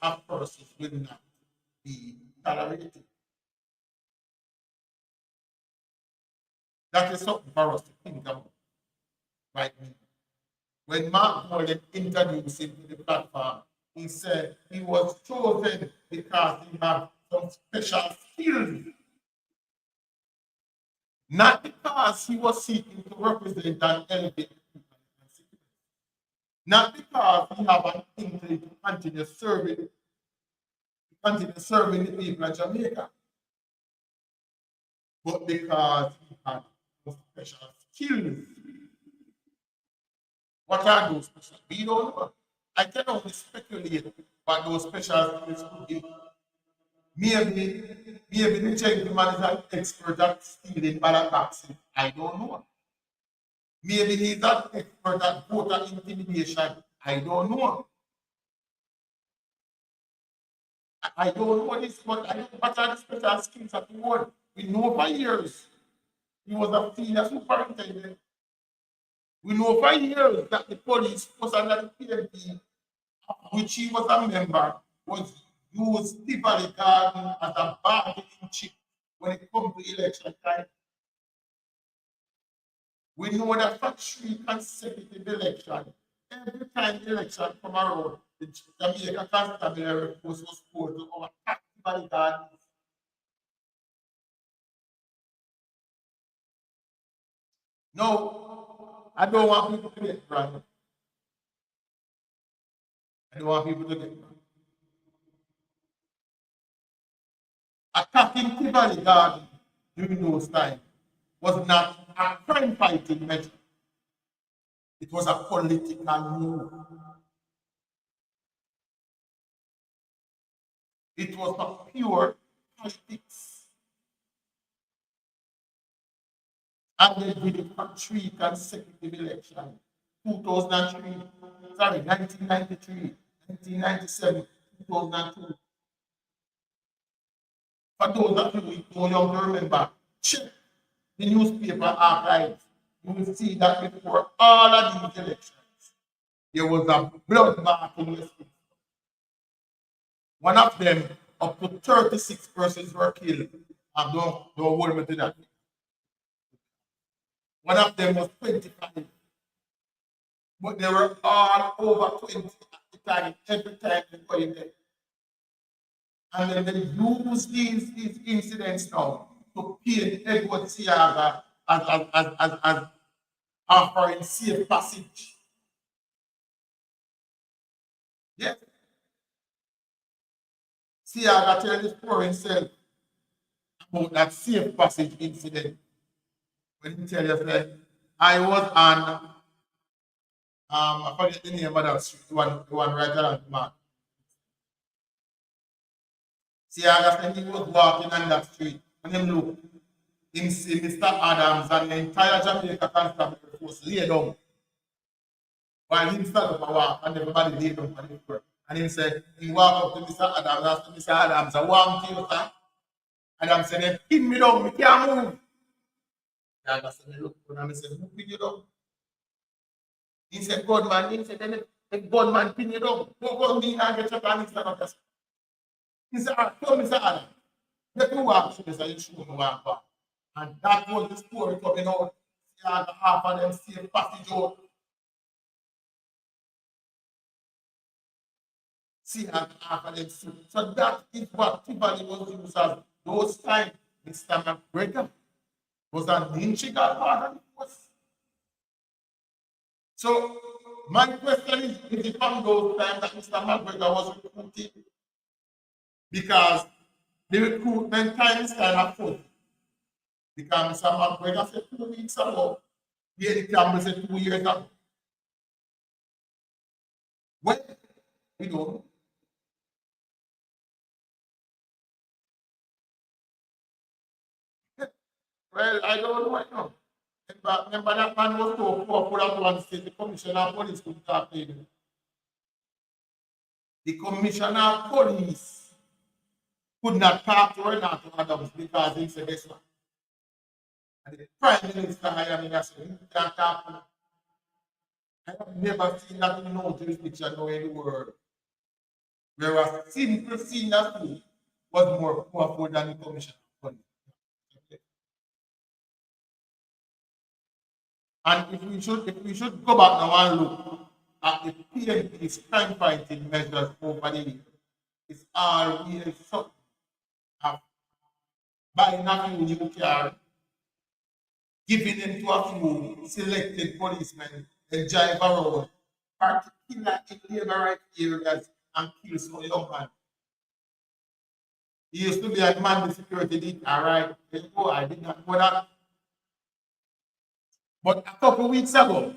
will not be tolerated. That is something for us to think about right now. When Mark Golden introduced him to the platform, he said he was chosen because he had some special skills, not because he was seeking to represent and elevate people, not because he had an inkling to continue serving the people of Jamaica, but because he had some special skills. What are those special? We don't know. I can only speculate what those special skills could be. Maybe the gentleman is an expert at stealing ballot boxes. I don't know. Maybe he's an expert at voter intimidation. I don't know. I don't know this, but I know what are the special skills at the world. We know for years he was a senior superintendent. We know for years that the police was under the PNP, which he was a member, was used Tivoli Garden as a bargaining chip when it comes to election time. We know that for 3 consecutive elections, every time election come around, the Jamaica Constabulary Force was supposed to attack Tivoli Garden. No, I don't want people to get wrong. I don't want people to get wrong. Attacking Tivoli Garden during those times was not a crime fighting measure. It was a political move. It was a pure politics. And they did it for 3 consecutive elections. 2003, sorry, 1993, 1997, 2002. For those of you who are young to remember, check the newspaper archives. You will see that before all of these elections, there was a bloodbath in Westminster. One of them, up to 36 persons were killed. And don't hold me to that. One of them was 25. But they were all over 20 at the time, every time they go in there. And then they use these incidents now to paint Edward Seaga as offering safe passage. Yes. Seaga tell this poor himself about that safe passage incident. When he tell you that I was on I forget the name of that street, one right around the mark. Seaga said he was walking on that street and him look, him see Mr. Adams and the entire Jamaica Constabulary Force lay down while him stand up and walk and everybody lay down on the floor. And him said, he walk up to Mr. Adams, ask Mr. Adams, I want you, sir. Adams said, they pin me down, me can't move. Seaga said, look, and I said, who pin you down? He said, gunman. He said, then the gunman pin you down. Go me and get your plan instead of this. He said, tell Mr. Adams, let me walk through this and you show me walk back. And that was the story coming out. Seaga half of them safe passage out. Seaga half of them safe. So that is what Tivoli was used as. Those times, Mr. McGregor was an integral part of the force. So my question is it from those times that Mr. McGregor was recruited? Because the recruitment time is kind of funny. Because Mr. McGregor said 2 weeks ago, Daily Campbell said 2 years ago. When? We don't know. Well, I don't know right now. Remember that man was so powerful at one stage, the commissioner of police couldn't talk to him. The commissioner of police could not talk to Renato Adams because he said this one. And the prime minister, I am in said, he can't talk to him. I have never seen that in no jurisdiction nowhere in the world. Where a simple senior police was more powerful than the commissioner of police. And if we should go back now and look at the PNP's crime fighting measures over the years, it's always something of buying a few new car, giving them to a few selected policemen and drive around, particularly in labor right areas and kill some young man. He used to be a man with security did all right. I did not know that. But a couple weeks ago,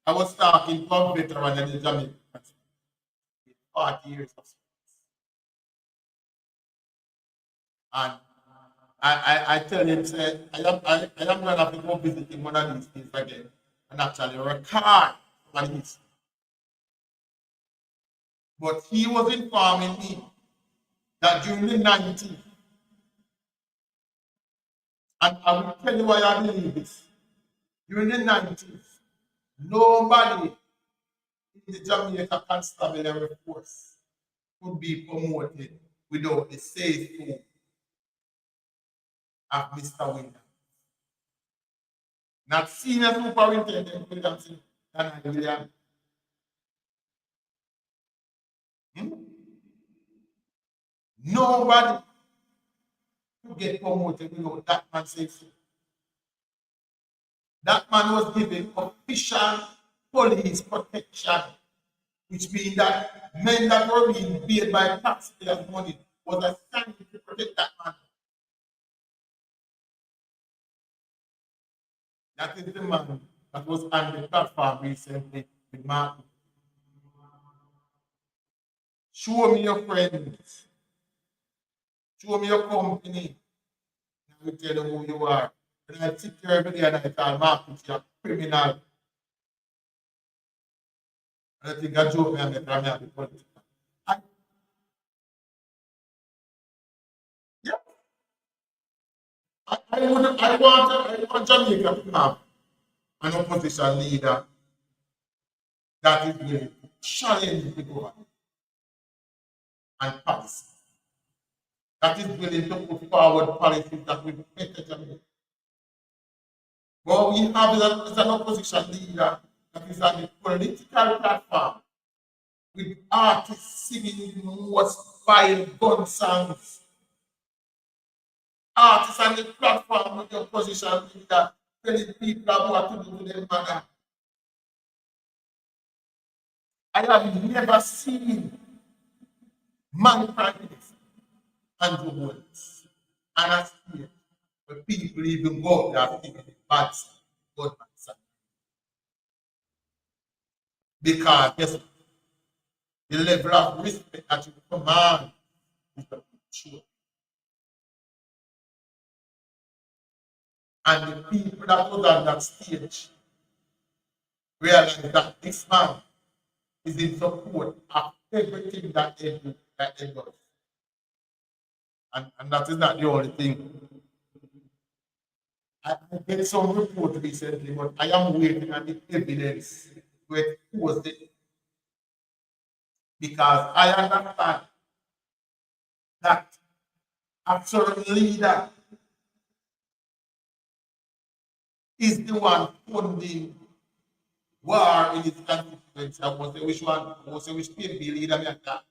I was talking to a veteran in the Jamaica with 40 years of service. And I tell him, say, I am going to have to go visit him one of these days again and actually record what he is. But he was informing me that during the 90s, and I will tell you why I believe this, during the 90s, nobody in the Jamaica Constabulary Force could be promoted without the say-so of Mr. Williams. Not senior superintendent Williamson and William. Nobody could get promoted without that man say so. That man was given official police protection, which means that men that were being paid by taxpayers' money was assigned to protect that man. That is the man that was on the platform recently with Martin. Show me your friends. Show me your company. And I will tell you who you are. And I sit here every day and I tell Martin, you're a criminal. And I think I joke me and I tell me politician. I, yeah, I want Jamaica to have an opposition leader that is willing to challenge the government and policy. That is willing to put forward policies that will better Jamaica. What we have is an opposition leader that is on the political platform with artists singing the most vile gun songs. Artists on the platform with the opposition leader telling people about what to do to their mother. I have never seen man prime minister Andrew Holmes and a state where people even go up there and think the bad side, good man side. Because guess what? The level of respect that you command is the truth. And the people that was on that stage realize that this man is in support of everything that they do. And that is not the only thing. I get some report recently, but I am waiting on the evidence to expose it. Because I understand that a certain leader is the one funding war in his constituency. I won't say which one, I won't say which PNP leader me attack.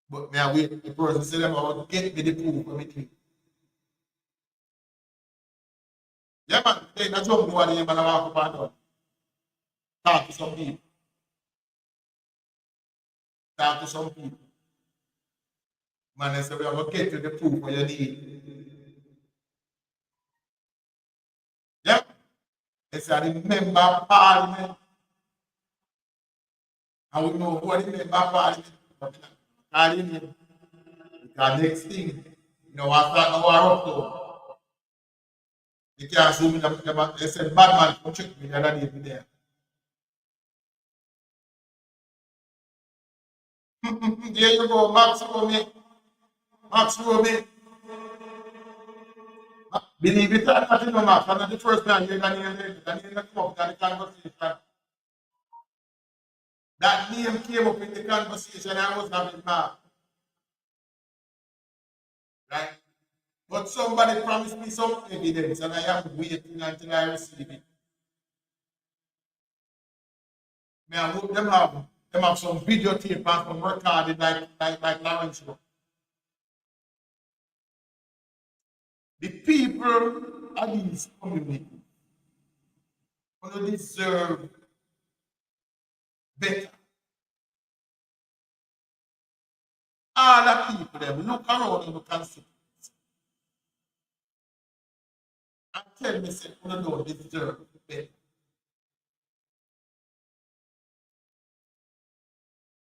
But me I wait the person say them about get me the proof for me to. Yeah man, they not jump over the man I walk up and down. Talk to some people. Talk to some people. Man, I say we are going to get you the proof what you need. Yeah? They say the member of parliament. And we know who are the member of parliament. But call him in. Because next thing, you know what that now are up to. You can't zoom in them. They said bad man come check me the other day there. There you go, Max Romy. Max Romy. Believe it or not, you know, Max, I'm not the first man you're going to come up in the conversation. That name came up in the conversation I was having, Mark. Right? But somebody promised me some evidence and I am waiting until I receive it. Me I hope them have some videotape and some recording like Lawrence. The people of these communities will deserve better. All the people them look around in the constituency and tell me say you don't deserve better.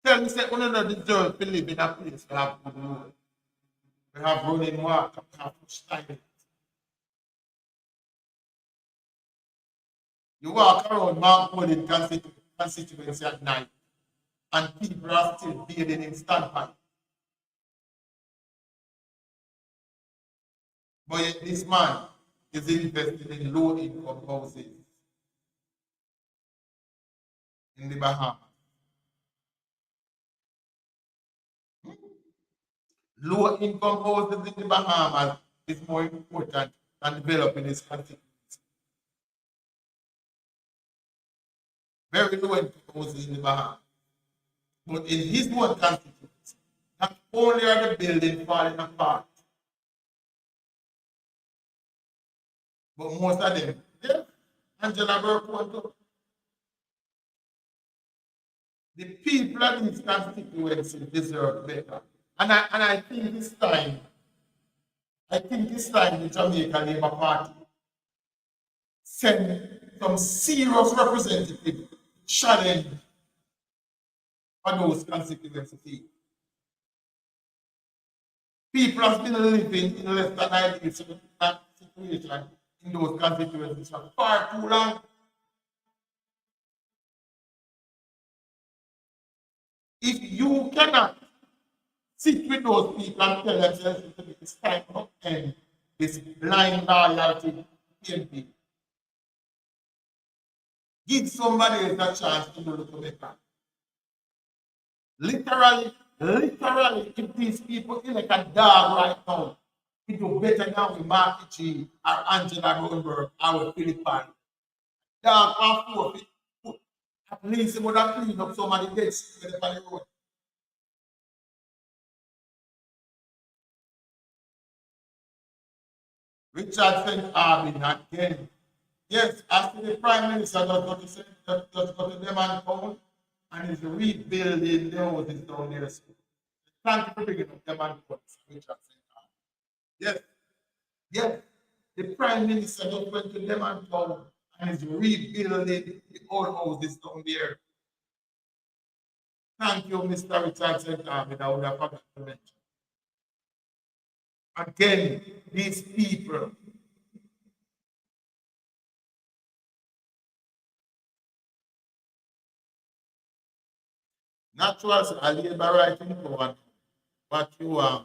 Tell me say you don't deserve to live in a place where have good road. We have running water, we have fresh toilet. You walk around Mount Golden constituency at night and people are still bathing in standpipe. But yet this man is invested in low income houses in the Bahamas. Low income houses in the Bahamas is more important than developing this constituency. Very low income houses in the Bahamas. But in his one constituency, not only are the buildings falling apart, but most of them, yeah, Angela Burke want to. The people of this constituency deserve better. And I think this time the Jamaica Labour Party send some serious representative challenge for those constituencies. People have been living in less than ideal situation in those constituencies for far too long. If you cannot sit with those people and tell themselves it's time to end this blind loyalty to PNP, give somebody else a chance to do a little better. Literally, if these people elect a dog right now, it do better than with Marky G or Angela Rosenberg or with Philippine. Dog can forfeit. At least it would have cleaned up somebody dead on the road. Richard St. Arbin again. Yes, after the Prime Minister just go to them and come and is rebuilding the houses down there. So, thank you for bringing up them and come, Richard St. Arbin. Yes, yes. The Prime Minister just went to them and come and is rebuilding the old houses down there. Thank you, Mr. Richard St. Arbin. I would have forgotten to mention. Again, these people naturals are labor writing for what you are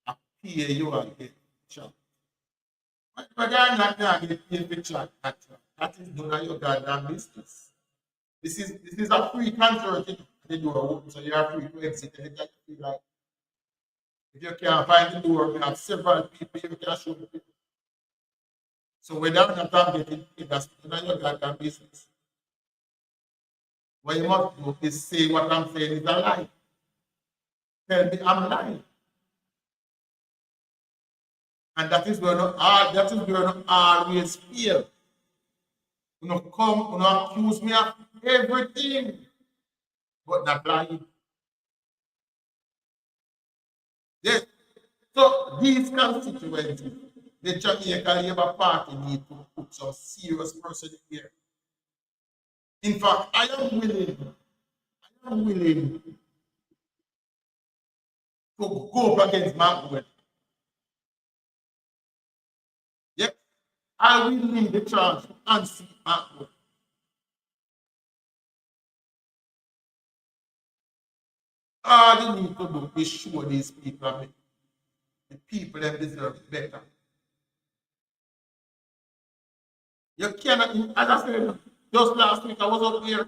a PA you are getting chat. But they are not going to get paid for chat. That is none of your goddamn business. This is a free concert. The door open, so you are free to exit anytime you feel like. If you can't find the door, we have several people you can show people. So whether or not I'm getting paid, that's none of your goddamn business. What you must do is say what I'm saying is a lie. Tell me I'm lying. And that is where you always fail. You know, come, you know, accuse me of everything, but not lying. Yes. So these constituencies, the Jamaica Labour Party need to put some serious person in here. In fact, I am willing to go up against Mark. Yes, I will need the chance to unseat Mark. All you need to do is show these people the people that deserve it better. You cannot, as I said, just last week I was up here.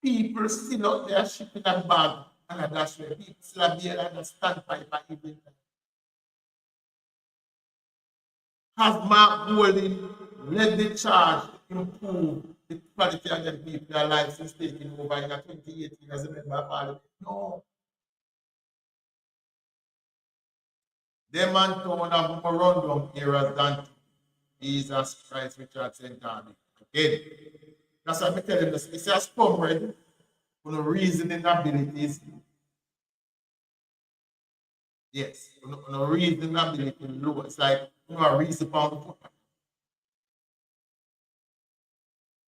People still out there shipping a bag and a dash where people still have there and a standpipe by evening. Has Mark Golding led the charge to improve the quality of the people their lives since taking over in 2018 as a member of parliament? No. Them man town have more rundown areas than Jesus Christ Richard St. Army. Again, that's what I tell him. It's a scum ready for the reasoning abilities. Yes, no reasoning ability low. It's like a reason pound of football.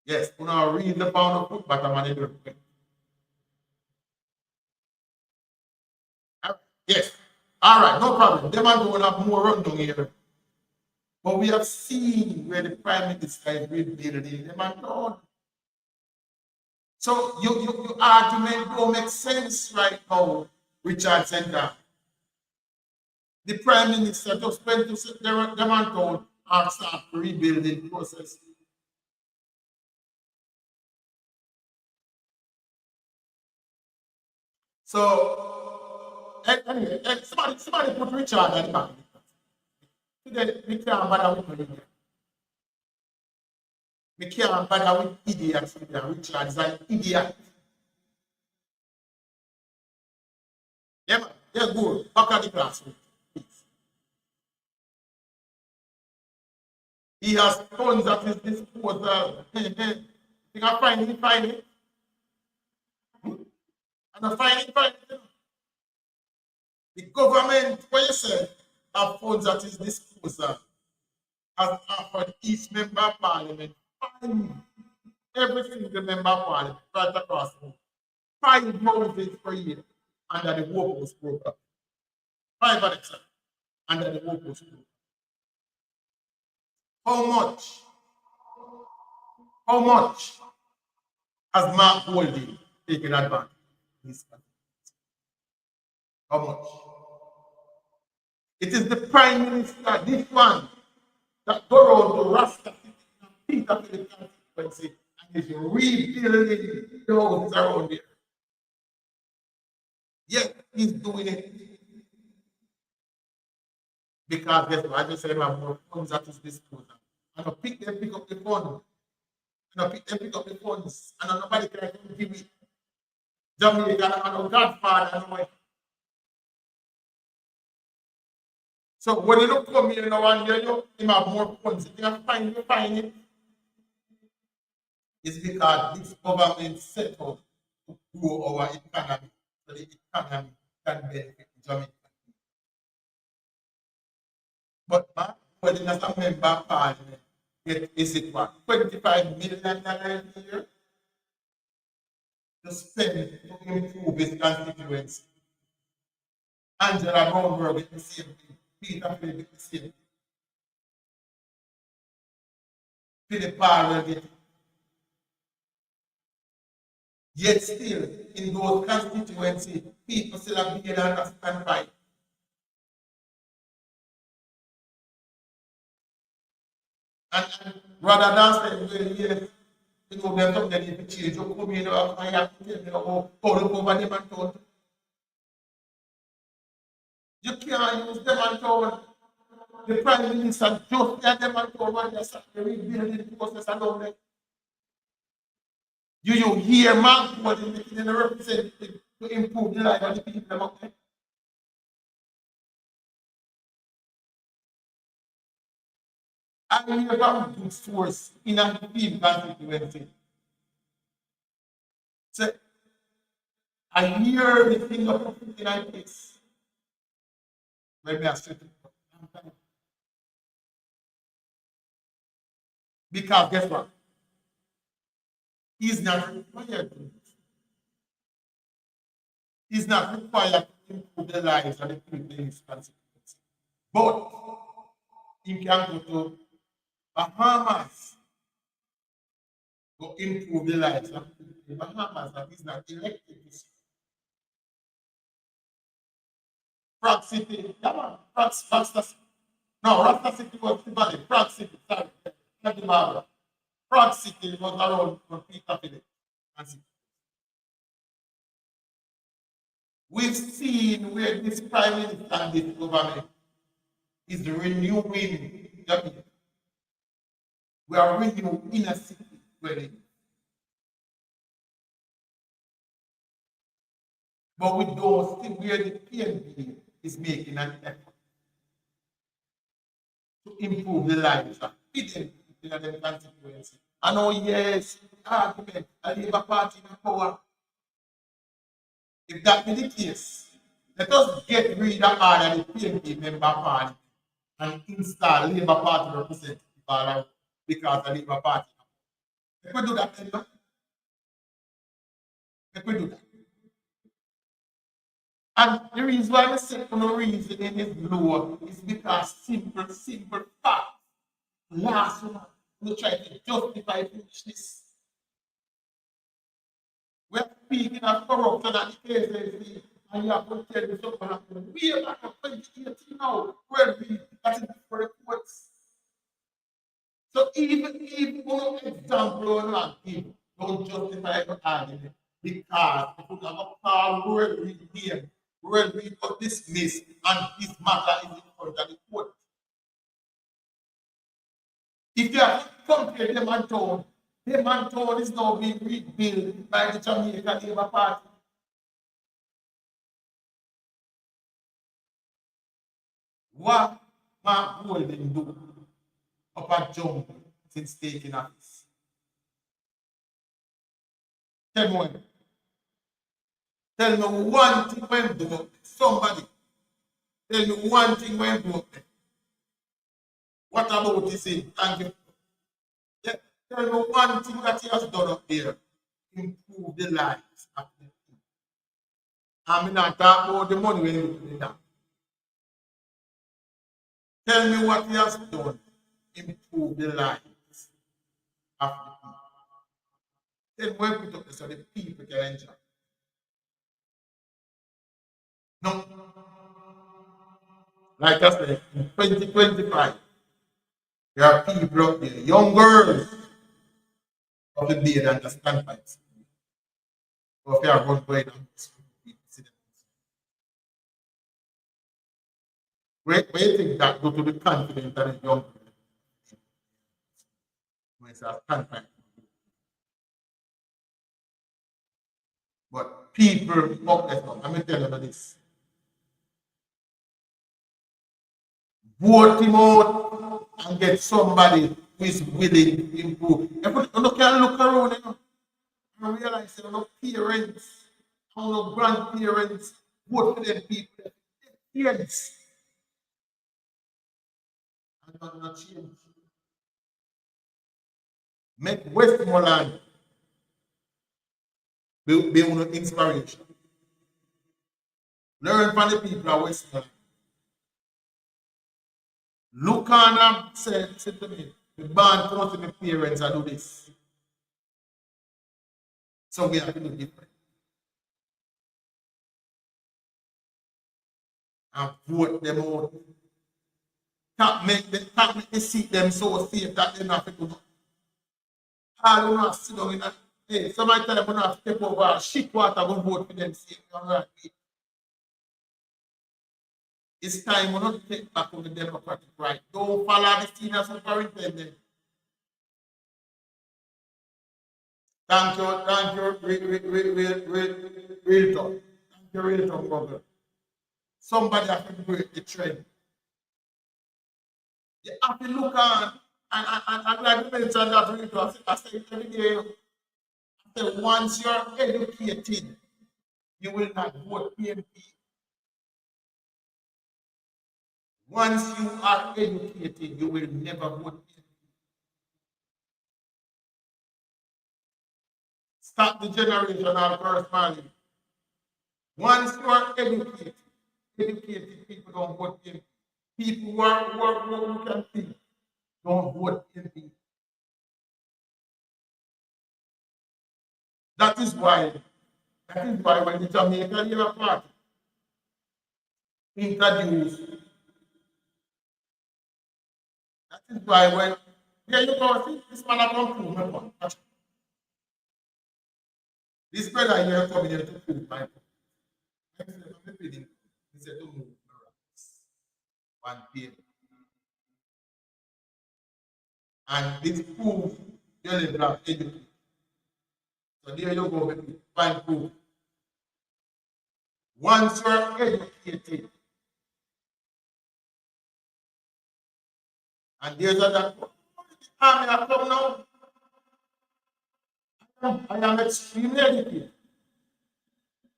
Yes, a reason pound of football, but I'm going to yes. All right, no problem. Them man don't have more rundown here. But we have seen where the Prime Minister is rebuilding them and all. So your argument don't make sense right now, Richard Center. The Prime Minister just went to them and told and start rebuilding process. So anyway, somebody put Richard at the back. Today we can't bother with him. We can't bother with idiots. Richard is an idiot. Yeah, man. Yeah, good. Back at the classroom. He has funds at his disposal. You can find it. And I find it. The government, what you say, have funds at his disposal. Has offered each member of parliament every single member of parliament right across the board, 5 houses per year under the Workforce program. 5 at a under the Workforce program. How much has Mark Golding taken advantage of this? How much? It is the Prime Minister, this one, that go around to Rasta Peter Philip constituency and is rebuilding the houses around there. Yes, he's doing it. Because guess what? I just said have more funds at his disposal. And I pick up the fund. And I pick up the funds. And nobody can give it. Jamaica and a Godfather. No. So when you look come here now and you have more funds, you can find it. It's because this government set up to grow our economy. So the economy can benefit Jamaica. But man, when you as a member of parliament, is it what? 25 million a year to spend to improve his constituency. Angela Brownberg with the same thing. Peter Philip with the same thing. Philip Powell get it. Yet still, in those constituencies, people still have been understand by. And rather than saying, well, yes, you know, there's something that need to change. You come in, I have to tell you how to cover them and told. You can't use them and told. The Prime Minister just get them and told when they start the rebuilding process around them. You hear Mark what is making the representative to improve the life of the people out there? I hear from good source in a field constituency. So I hear the thing of in a place. Let me ask you. Because guess what? He's not required to. He's not required to improve the lives of the people in his constituency. But he can go to Bahamas to improve the lives of people in Bahamas that he's not elected to see. Prague City, come on, Prague City. No, Rasta City was the valley. Prague City, sorry, not the Barbara. Prague City was around from Peter Philip. We've seen where this Prime Minister and this government is renewing that means we are renewed in a city dwelling. But we don't see where the PNP is making an effort to improve the lives of hidden people in their constituency. I know, yes, argument, a Labour Party in power. If that be the case, let us get rid of all of the PNP member party and install Labour Party representative all because the Labour Party. Let me do that, then. Let me do that. And the reason why I say for no reason is low is because simple fact. Last one, we try to justify foolishness. We're speaking of corruption at the KCC, and you have to tell me something happened. We are back in 2018 now, where we got it for the courts. So even one example on that give, don't justify the argument because if you have a call where we name, where we got dismissed, and this matter is in front of the court. If you have compared them and town, them and town is now being rebuilt by the Jamaica Labour Party. What Mark Golding do up at jungle since taking office? Tell me when. Tell me one thing when broke. Somebody. Tell me one thing when broke. What about this? Thank you. Yeah. Tell me one thing that he has done up there. Improve the lives of the people. I'm not talking about the money when you put it down. Tell me what he has done. Improve the lives of the people. Then when we put up this so the people can enjoy. No. Like I said, in 2025, there are people out there, young girls of the day that understand fights. So if they are run by them, where you think that go to the confidence that is young people? When it's a confidence. But people up there, I'm going to tell you this. Vote him out and get somebody who is willing to improve. You can look around and realize there are no parents, no grandparents, vote for them people. Kids. And not change. Make Westmoreland be an inspiration. Learn from the people of Westmoreland. Look on and say to me, the band come to my parents and do this. So we have to do different. And vote them out. Can't make the seat them so safe that they not have to do. All you not sit down in a hey, somebody tell them we not have to step over shit water go vote for them safe. It's time we not take back on the democratic right. Don't follow the senior superintendent. Thank you, real talk. Thank you, real talk, brother. Somebody has to break the trend. You have to look on and like you mentioned that real talk. I say it every day. I say once you're educated, you will not vote PNP. Once you are educated, you will never vote PNP. Stop the generational curse, man. Once you are educated people don't vote PNP. People who can think don't vote PNP. That is why when the Jamaica Labour Party introduced, that is why when yeah, you go see this man come prove my point. This brother here coming here to prove my point. I said, I'm feeling. He said, don't move. One PM. And this proves your level of education. So there you go with it. Find proof. Once you are educated, and there's a army I come now, I am extremely educated.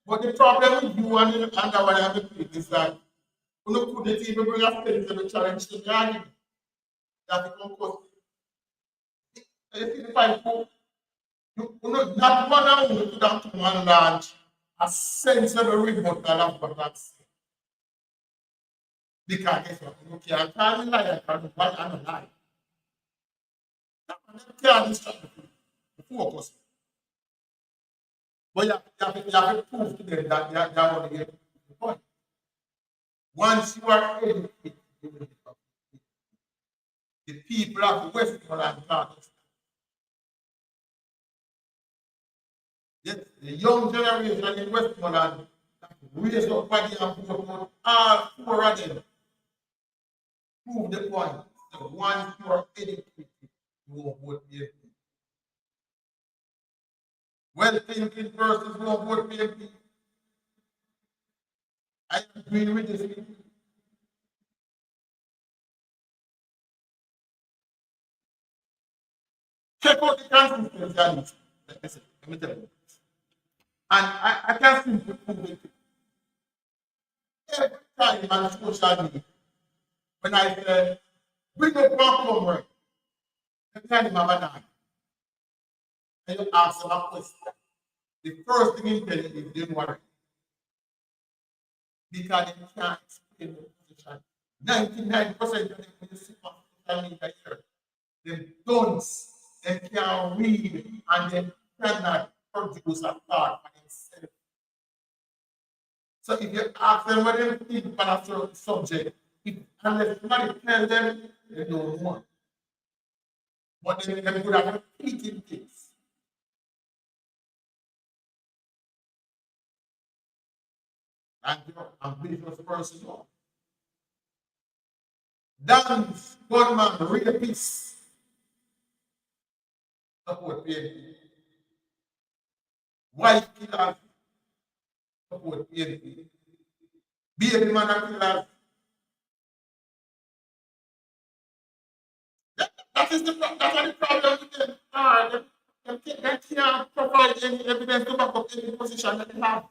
But the problem with you and the one I have is that you couldn't even bring a friend to the challenge to the argument. That become costly. If you find proof, not one of you to down to one launch a sensible rebuttal of what I'm saying. Because guess what? You can't call me liar because one and a lie. That one can't distract the focus. But you have to prove to them that they are going to get the point. Once you are educated, you will become the people of the Westmoreland thought yet the young generation in Westmoreland raised up body and vote out all four of them. Prove the point. So once you are educated, you won't vote PNP. Well thinking persons won't vote PNP. I agree with this. Check out the consistency. Let me tell you. And I can simply prove it. Every time on social media, when I say, bring up one comrade, every time I'm a and you ask them a question, the first thing you tell you is don't worry. Because they can't explain the position. 99% of them when you see on social media here, they don't, they can't read, and they cannot produce a thought for themselves. So if you ask them what they think about a certain subject, unless somebody tells them, they don't know. But then they could have repeating things. And you're an ambitious person. Dance, gunman, rapist, support PNP. White killers, support PNP. Baby man killers. That is the problem with them. They can't provide any evidence to back up any position that they have.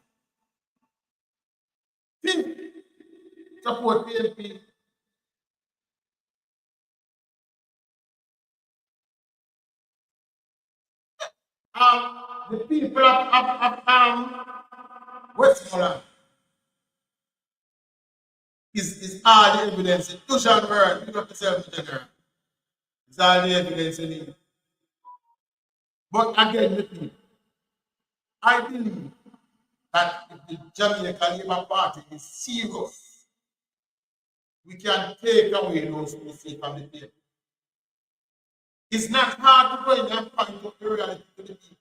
Think, support PNP. The people of Westmoreland is all the evidence. Two genre, you got to say general. It's all the evidence you need. But again, with me, I believe that if the Jamaica Labour Party is serious, we can take away those who say from the table. It's not hard to go in and point out the reality to the people.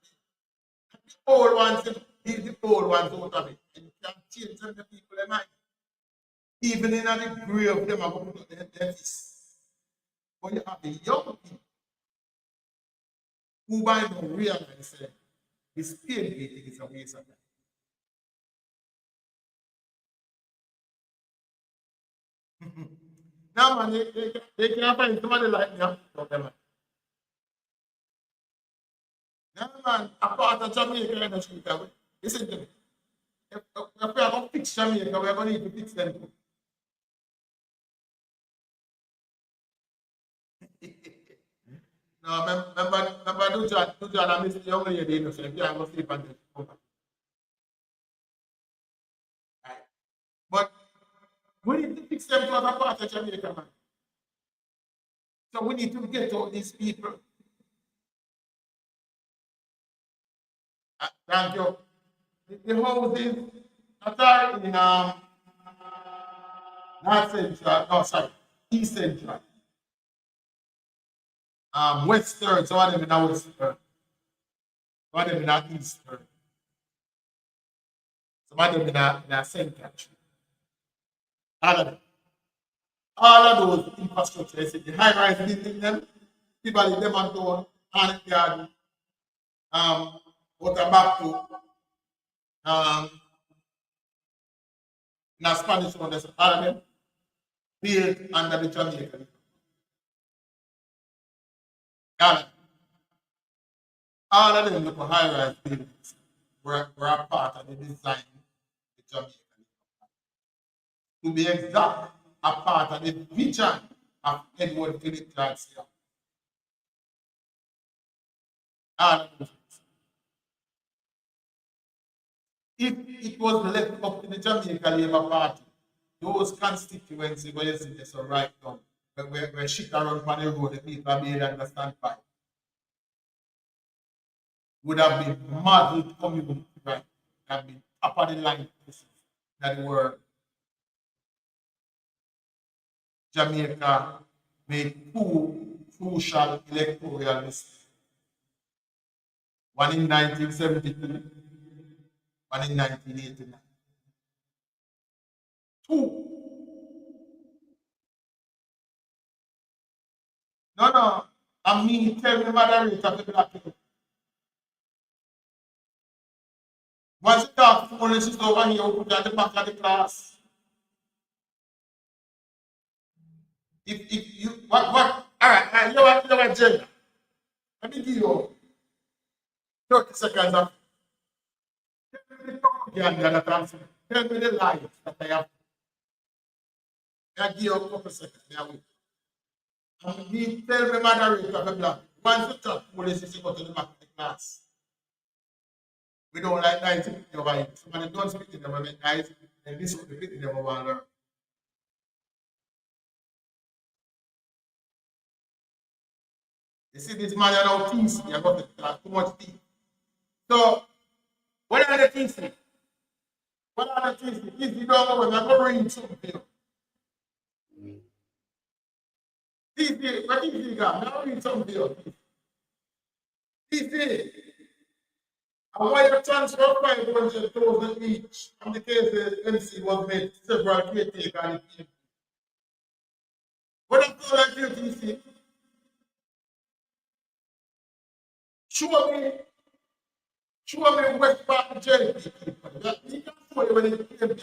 The old ones, leave the old ones out of it. And you can change them the people in mind. Even in the grave, them are going to put their fist. But you have the young people who by now realize that this pain meeting is a waste of time. Now, man, they can't find somebody like me. No, man. Now, man, a part of Jamaica in the street, listen to me. If we are going to fix Jamaica, we are going to need to fix them too. No, remember, do John, I miss the young lady, you know, so if you are going to sleep and come back. Right. But we need to fix them to other parts of Jamaica, man. So we need to get all these people. Thank you. The houses that are in North Central, no, sorry, East Central, Western, some of them in the Western, some of them in the Eastern, some of them in the Central. All of them. All of those infrastructure, the high rise building them, Tivoli, Lemantown, Anic Garden, Waterback in a Spanish one, there's all of them built under the Jamaican. All of them look high-rise buildings were a part of the design of the Jamaican. To be exact, a part of the vision of Edward Philip Garcia. All of them. If it was left up to the Jamaica Labour Party, those constituencies where you see this right now, where shit around on the road, the people made understand by, would have been modeled community, right? Have been top of the line places that were Jamaica made two crucial electoral mistakes. One in 1972, one in 1989. Two. No. I mean, tell me moderator of the black people. Once you talk to police is over here, we put at the back of the class. If you what all right, you are Jenna. Let me give you 30 seconds of tell me the lies that I have. I give you a couple seconds. There we tell me moderator of the black. Once you talk police is go to the back of the class. We don't like guys speaking over here. Somebody don't speak to them, guys, and this will be speaking them over and learn. You see this man now tease, you got too much teeth. So, what are the things? What are the things? If you don't know, I'm going to read something for you. What is it, God? I'm going to read something for you. This and why the transfer 500,000 each on the cases MC was made several caretaker and it. What I'm calling you to see? Show me West Park jail people. You can show you when you came here. Do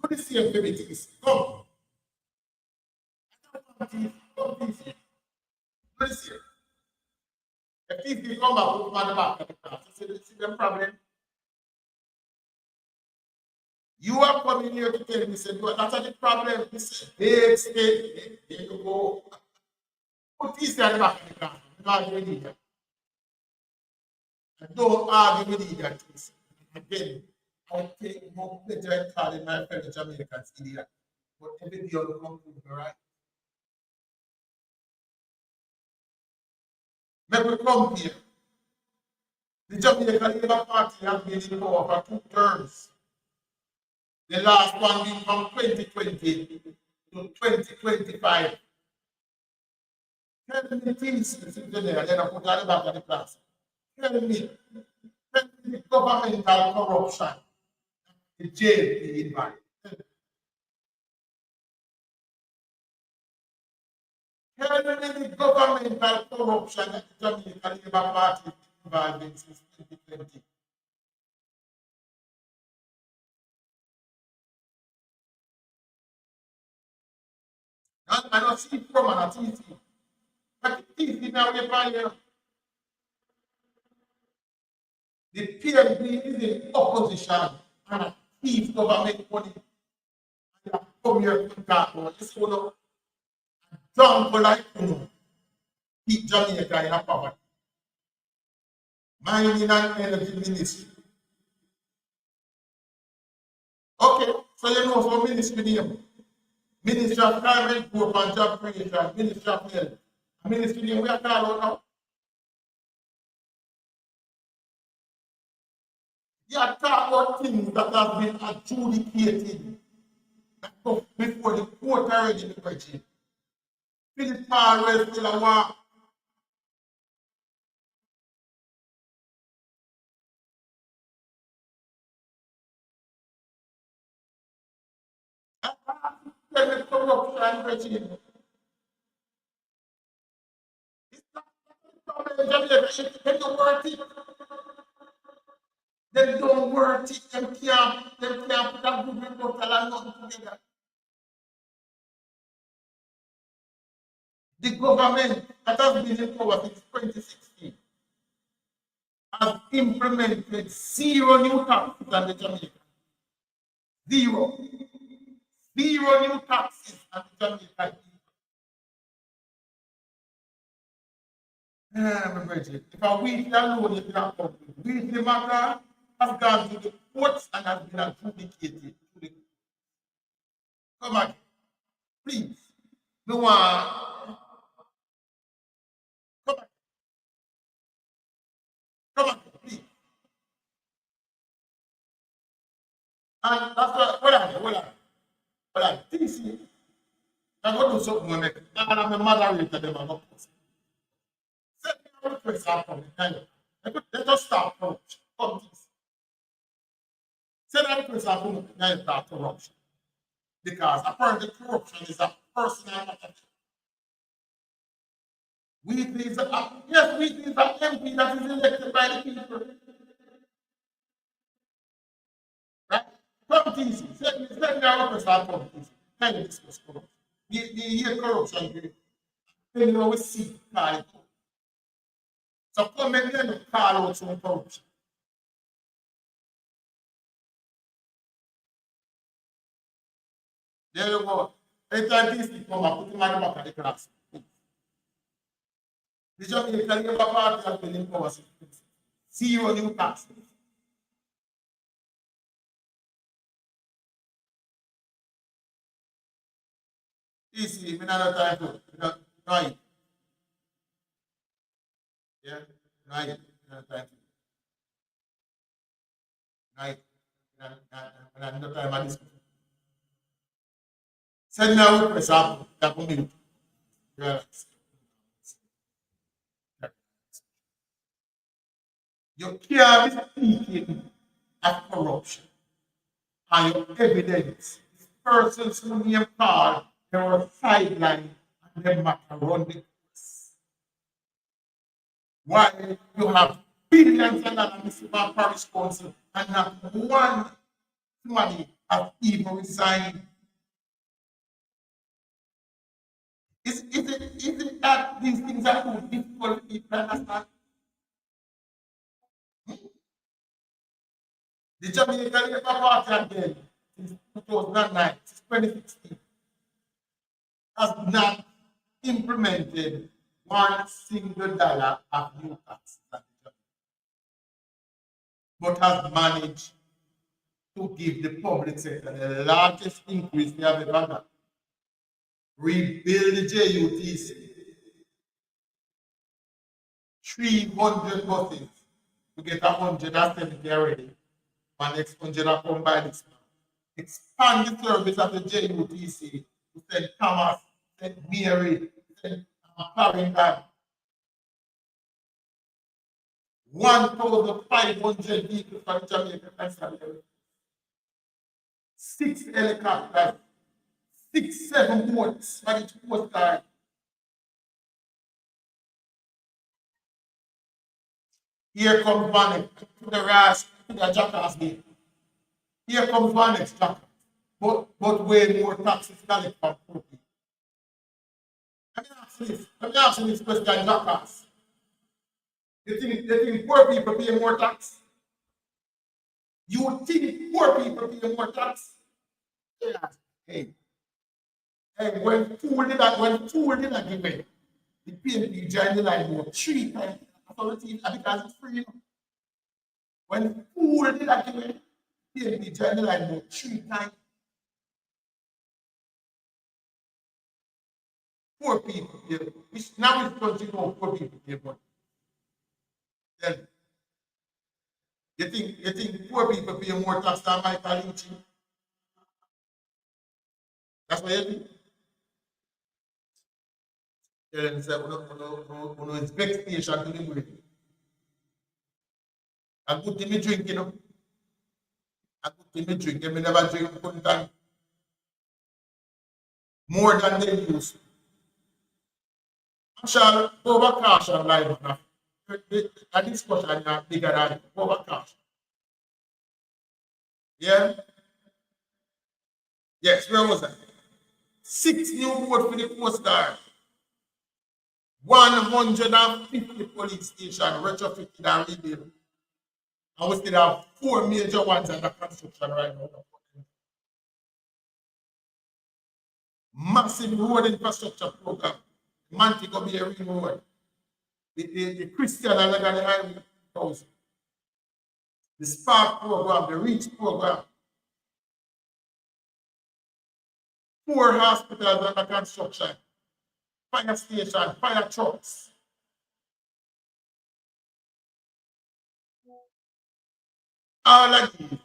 the same baby things. Come. Come this year. Do this year. If you come back, put the back of the class. You see the problem? You are coming here to tell me, say, that's the problem. This big state. There you go. Put this at the back of the class. Don't argue with it. Don't argue with it. Again, I take more pleasure in calling my fellow Jamaicans idiot. But every day you come to me, right? Make we come here. The Jamaican Labour Party has been in power for 2 terms. The last one being from 2020 to 2025. Tell me things, then I put at the back of the class. Tell me the governmental corruption, the jail being involved. Tell me the governmental corruption that the Jamaican Labour Party is involved in since 2020. And I don't see from an TC. But the TC now we find here. The PNP is in opposition and a thief government money. And you come here to talk about this one. Don't go like you keep Jamaica in a poverty. Mining and energy ministry. Okay, so you know for ministry name. Ministry of Climate Growth and Job Creation, Ministry of Health. Ministry name we are calling now. You are talking about things that have been adjudicated before the court already in the regime. Philip Powell still a war. The corruption regime. in Jamaica, they don't worth it. They don't worth it. Them can't put a good report and nothing together. The government that has been in power since 2016 has implemented zero new taxes on the Jamaican. Zero. Zero new taxes on the Jamaican. If a weekly alone is not complete, weekly matter has gone to the courts and has been adjudicated to the come on, please. No one come on, come on, please. And that's what hold on. Things I'm going to do something when I'm a moderator, them are not possible. Set me a request for let us start corruption. Come this. Set a request for start corruption. Because apparently corruption is a personal matter. Wheatley is yes, Wheatley is an MP that is elected by the people. Right? Come easy. Set me a request for easy. Can you discuss corruption? The hear corruption here. Then you always see call. So come and then call out some corruption. There you go. Anytime these people come and put him on the back of the class. The Jamaican Labour Party has been in power since zero new taxes. Easy, we not have time to right. Yeah, right. We not have time to right. We not have time to discuss. Send me a request up that community. Yes. You can't be speaking of corruption and your evidence is persons who name called, they were sidelined and they matter run the course. Why you have billions of dollars in the Municipal Parish Council and not one somebody has even resigned. Is it that these things are too difficult for people to understand? The Jamaican Labour Party again, since 2009, since 2016, has not implemented $1 of new tax, but has managed to give the public sector the largest increase we have ever done. Rebuild the JUTC, 300 buses, to get 170 already, and next 100 are come by this month. Expand the service of the JUTC to St. Thomas, St. Mary, St. Clarendon. 1,500 vehicles for the Jamaican Consolidated. 6 helicopters, 7 boats for each coast guard. Here comes Vanek to the Ras, to the Jackass Gate. Here comes Vanek's Jackass, but way more taxes collect from poor people. Let me ask you this question, Jackass. You think poor people pay more tax? You think poor people pay more tax? Yeah. Hey, when food did not give me, the PNP joined the line more 3 times. Because it's free. When food did not give me, PNP joined the line more 3 times. Poor people, now it's going to go poor people pay money. Then you think poor people pay more tax than Michael Leach? That's what you think? Then say, we inspect station to the way. A good thing me drink, A good thing me drink, me never drink time. More than they used. I'm sure over cash and life. a discussion bigger than over cash. Yeah? Yes, where was I? 6 new board for the Coast Guard. 150 police stations retrofitted and rebuilt. And we still have 4 major ones under construction right now. Massive road infrastructure program. Montego Bay Ring Road. The Christian and Legally Highway House. The Spark program, the REACH program. 4 hospitals under construction. Fire station, fire trucks. All of these.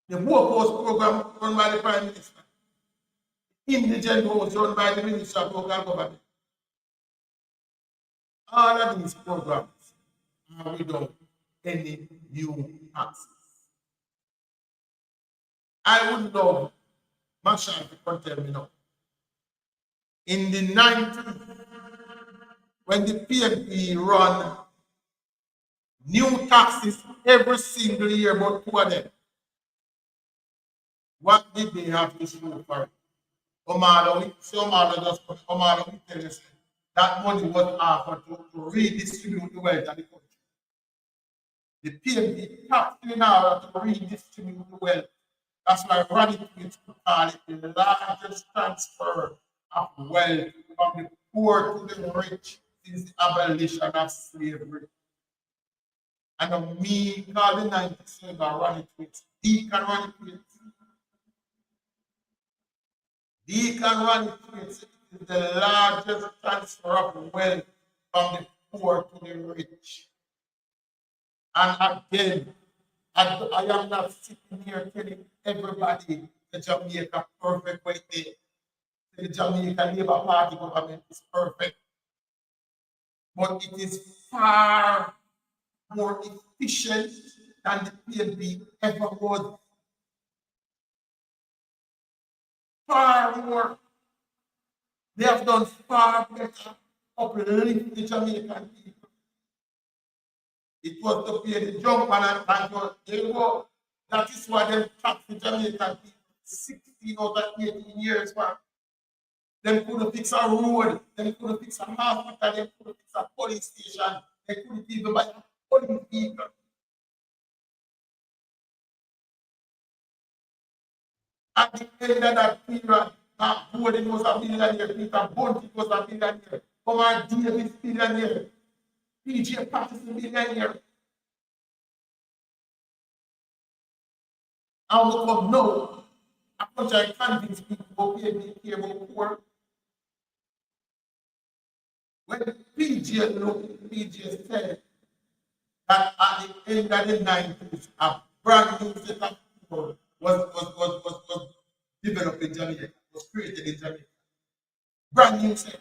The Work House program run by the Prime Minister. Indigent house run by the Minister of Local Government. All of these programs are without any new taxes. I would love Marshall to tell me now. In the 90s, when the PNP run new taxes every single year, about 2 of them, what did they have to show for it? Omar just tell us that money was offered to redistribute the wealth of the country. The PNP taxed in order to redistribute the wealth. That's why Ronnie Tweets call it the largest transfer of wealth from the poor to the rich since the abolition of slavery. And me call the 97 Ronnie Tweets, Deacon Ronnie Tweets. Deacon Ronnie Tweets is the largest transfer of wealth from the poor to the rich. And again, I am not sitting here telling everybody the Jamaica perfect way the Jamaica Labour Party government is perfect. But it is far more efficient than the PNP ever was. Far more. They have done far better uplift the Jamaican people. It was to pay the jump and they go. That is why they tax the Jamaican people 16 out of 18 years back. They couldn't fix a road, they couldn't fix a hospital, they couldn't fix a police station, they couldn't even buy a police vehicle. At the end of that period, Borden was a millionaire, Peter Bunty was a millionaire, Omar Davis millionaire, PJ Patterson millionaire. And we come now, a country convince people to pay about poor. When PJ looked, PJ said that at the end of the 90s, a brand new set of people was developed in Jamaica, was created in Jamaica. Brand new set.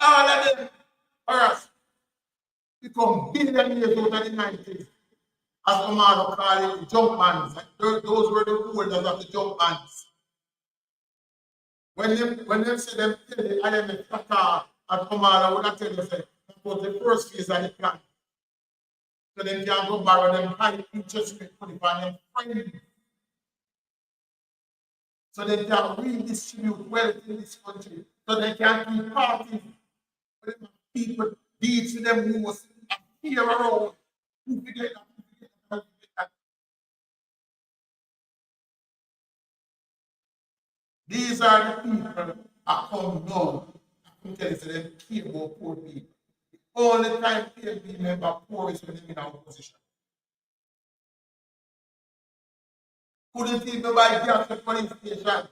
All of them, for us, become billionaires over the 90s. As Omar called it, jump bands. Those were the holders of the jump bands. When they say them tell the IMF Qatar and Omar, would not tell you that was the first phase of the plan. So they can go borrow them high interest rate money for them friends. So they can redistribute wealth in this country. So they can keep parties. People deeds to them who was here around. Who forget that. These are the people I come now. I can tell you that they care about poor people. The only time PNP member poor is when they're in our opposition. Couldn't even buy gas at police station,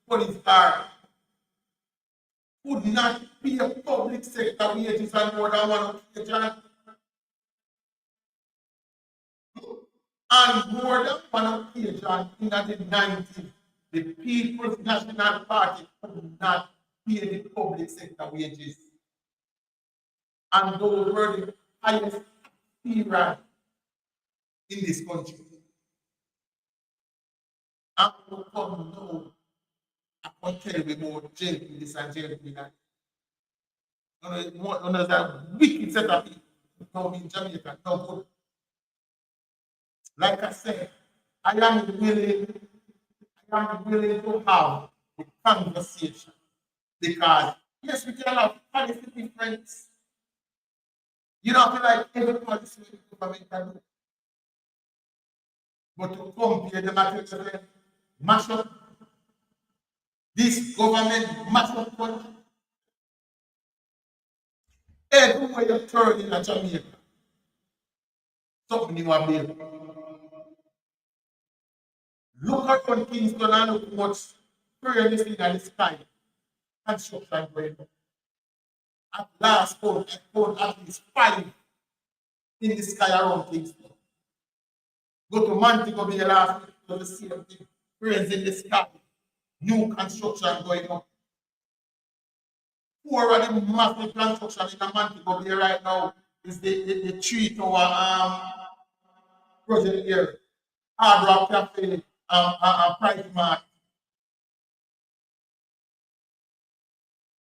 police car. Could not pay public sector wages and more than one occasion. And more than one occasion in the 90s, the People's National Party could not pay the public sector wages. And those were the highest period in this country. And we come now, I can tell you about jail this and jail that. One of the wicked set of people come in Jamaica, no good. Like I said, I am willing to have a conversation because yes, we can have policy difference. You don't feel like every policy the government can do, but to compare the material, mash up this government, mash up country, everywhere you turn in Jamaica, something new are built. Look at when Kingston and look much previously in the sky. Construction going on. At last, I found at least 5 in the sky around Kingston. Go to Montego Bay last week to the same thing. Cranes in the sky. New construction going on. 4 of the massive construction in the Montego Bay right now is the 3-tower project here. Hard Rock Cafe, Price Mart.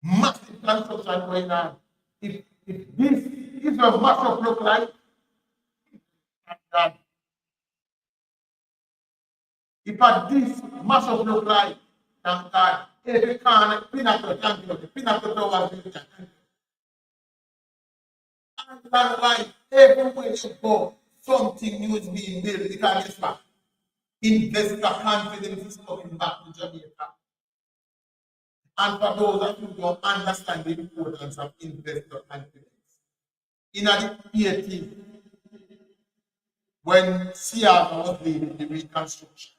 Massive construction going on. If this is what mashup look like, God. If this mashup look like, thank God, every corner, pinnacle, thank you, the pinnacle towers, and that's why everywhere you go, something new is being built because it's back. Investor confidence is coming back to Jamaica. And for those that who don't understand the importance of investor confidence, in the 80s, when Siaga was leading the reconstruction,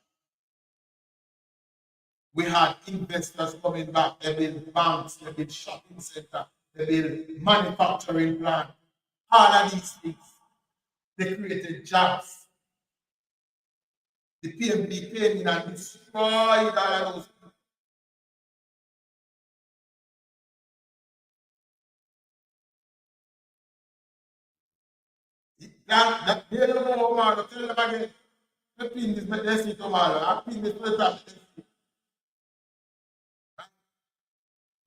we had investors coming back. They built banks, they built shopping center, they built manufacturing plant. All of these things, they created jobs. The PMB came in and destroyed all of those. That they don't know tomorrow. Tell them again. The pin this they see tomorrow. I pin this later.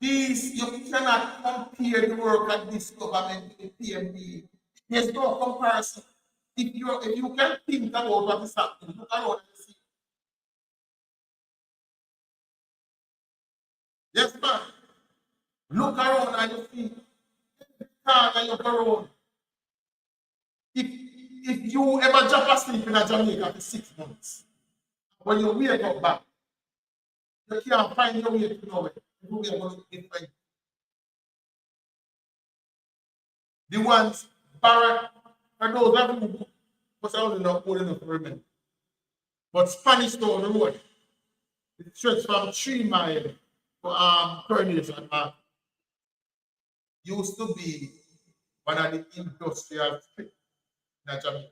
These you cannot compare the work of this government with the PMB. There's no comparison. If you can think about what is happening, look around and see. Yes, man. Look around and you see. And you go around. If you ever drop asleep in a Jamaica for 6 months, when you wake up back, you can't find your way to nowhere. You will be able to find. The ones, Barrack, for those that who was only not old enough to remember. But Spanish Town Road, it stretched from 3 miles to Coronation Park, used to be one of the industrial streets in Jamaica.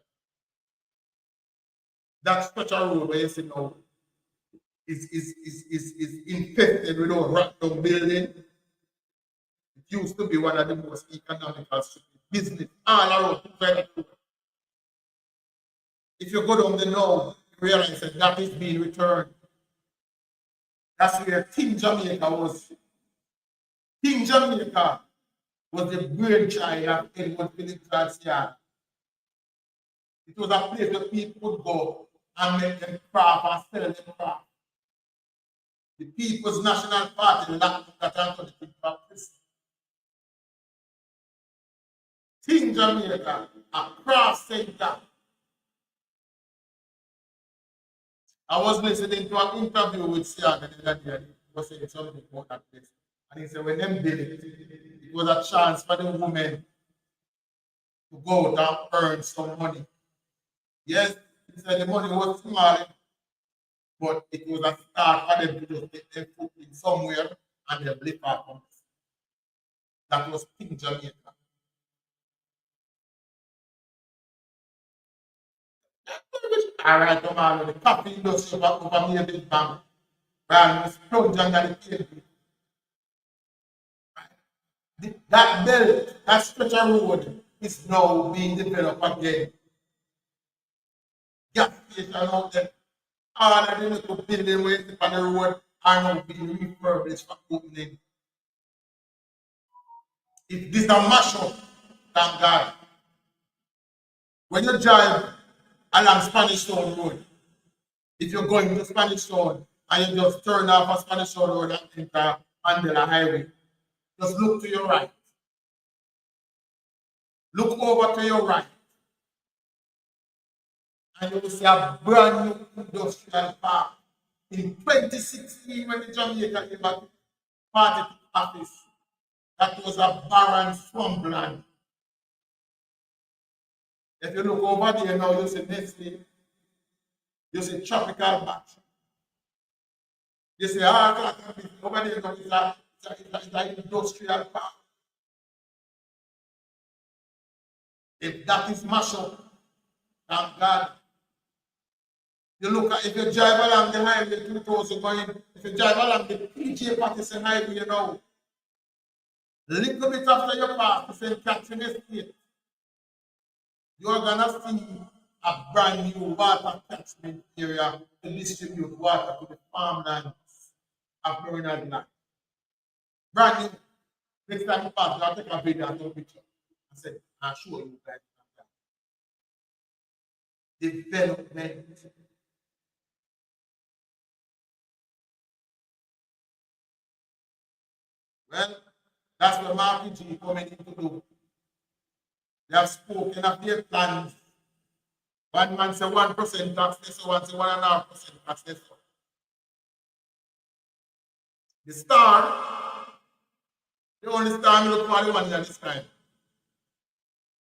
That stretch of road where you see now is infested with all rock-down building. It used to be one of the most economical streets. Business all around. If you go down the now, you realize that is being returned. That's where King Jamaica was. King Jamaica was the brainchild of Edward Phillips Garcia. It was a place where people would go and make them craft and sell them craft. The People's National Party locked that onto the practice. King Jamaica, a craft center. I was listening to an interview with Siaga the other day. He was saying something about that place. And he said, when them did it, it was a chance for the women to go out and earn some money. Yes, he said the money was small, but it was a start for them to just get their foot in somewhere and they live off from it. That was King Jamaica. All right, tomorrow, the coffee industry over me a big bang. Right, was plunged under the table. That belt, that stretch of road is now being developed again. Gas station out there. All of the little building where it's on the road are now being refurbished for opening. If this is a mashup, thank God. When you drive along Spanish Town Road, if you're going to Spanish Town and you just turn off a Spanish Town Road and enter Mandela Highway, just look to your right. Look over to your right, and you will see a brand new industrial park. In 2016, when the Jamaica came back party office, that was a barren swampland. If you look over there now, you see Nestle, you see Tropical Batch, you see over there now it's an industrial park. If that is mash up, thank God. You look at if you drive along the highway 2000 going, if you drive along the PJ Patterson Highway, you know, little bit after your pass to St. Catherine Estate, you are gonna see a brand new water catchment area to distribute water to the farmlands of Coronado Land. Brand new. Next time you pass, I'll take a video and take a picture. I said, I'll show you guys. Development. Well, that's what Mark G coming in to do. They have spoken of their plans. One man say 1% tax, this one say 1.5% tax. This one. The star, the only star look for the one at this time.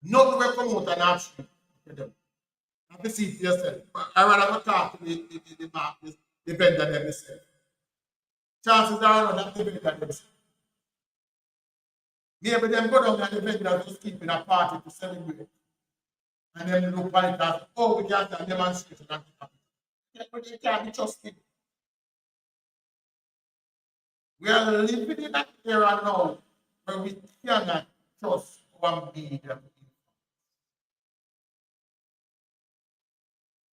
Not to promote an action for them. You have to see it yourself. I rather go talk to the vendor themselves. Chances are not the vendor themselves. Maybe them go down and the vendor just keeping a party to celebrate. And then look at it as, oh, we can't have demonstration. But you can't be trusted. We are living in that era now where we cannot trust our media.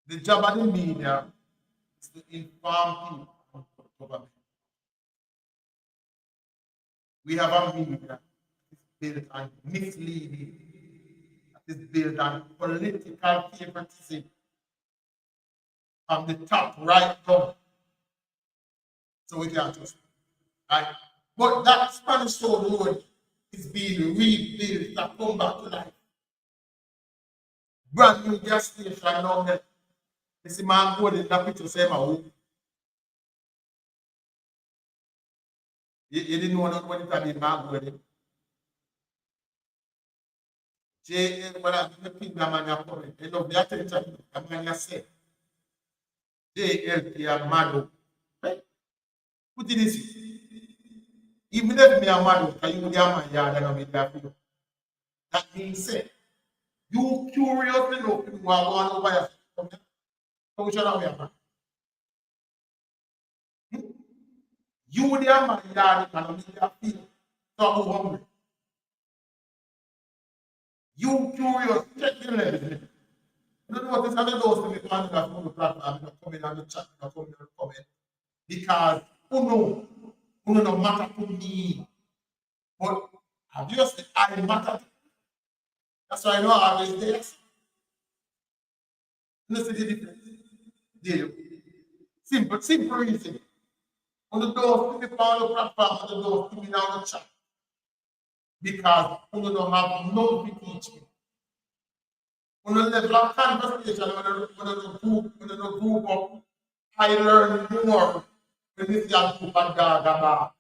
The job of the media is to inform people about government. We have a media built on misleading, that is built on political favoritism from the top right down. So we can't trust it. Right? But that Spanish Town Road is being rebuilt to come back to life. Brand new gas station now there. You see man go in that picture say my home. You didn't know what it had man go there. Well, the thing that man are coming. You know, the attention that man say. JLP and Mado. Right? Put it this. Even if me and Mado, can you get my yard and I'm in that video? That means say, you curious enough to go on over here. So which one are we at? You there my yard and I'm in that video. So I'm hungry. You curious, check the level. You know what? It's another those to be on the platform, not coming on the chat, not coming on the comment. Because who no matter to me. But have you said I matter? That's why I know I always there. Listen to the difference. Deal. Simple reason. On the door, people on the platform, on the door, people on the chat. Because you don't have no to teach me. On the level of conversation, when the group up, I learn more when this young group of dog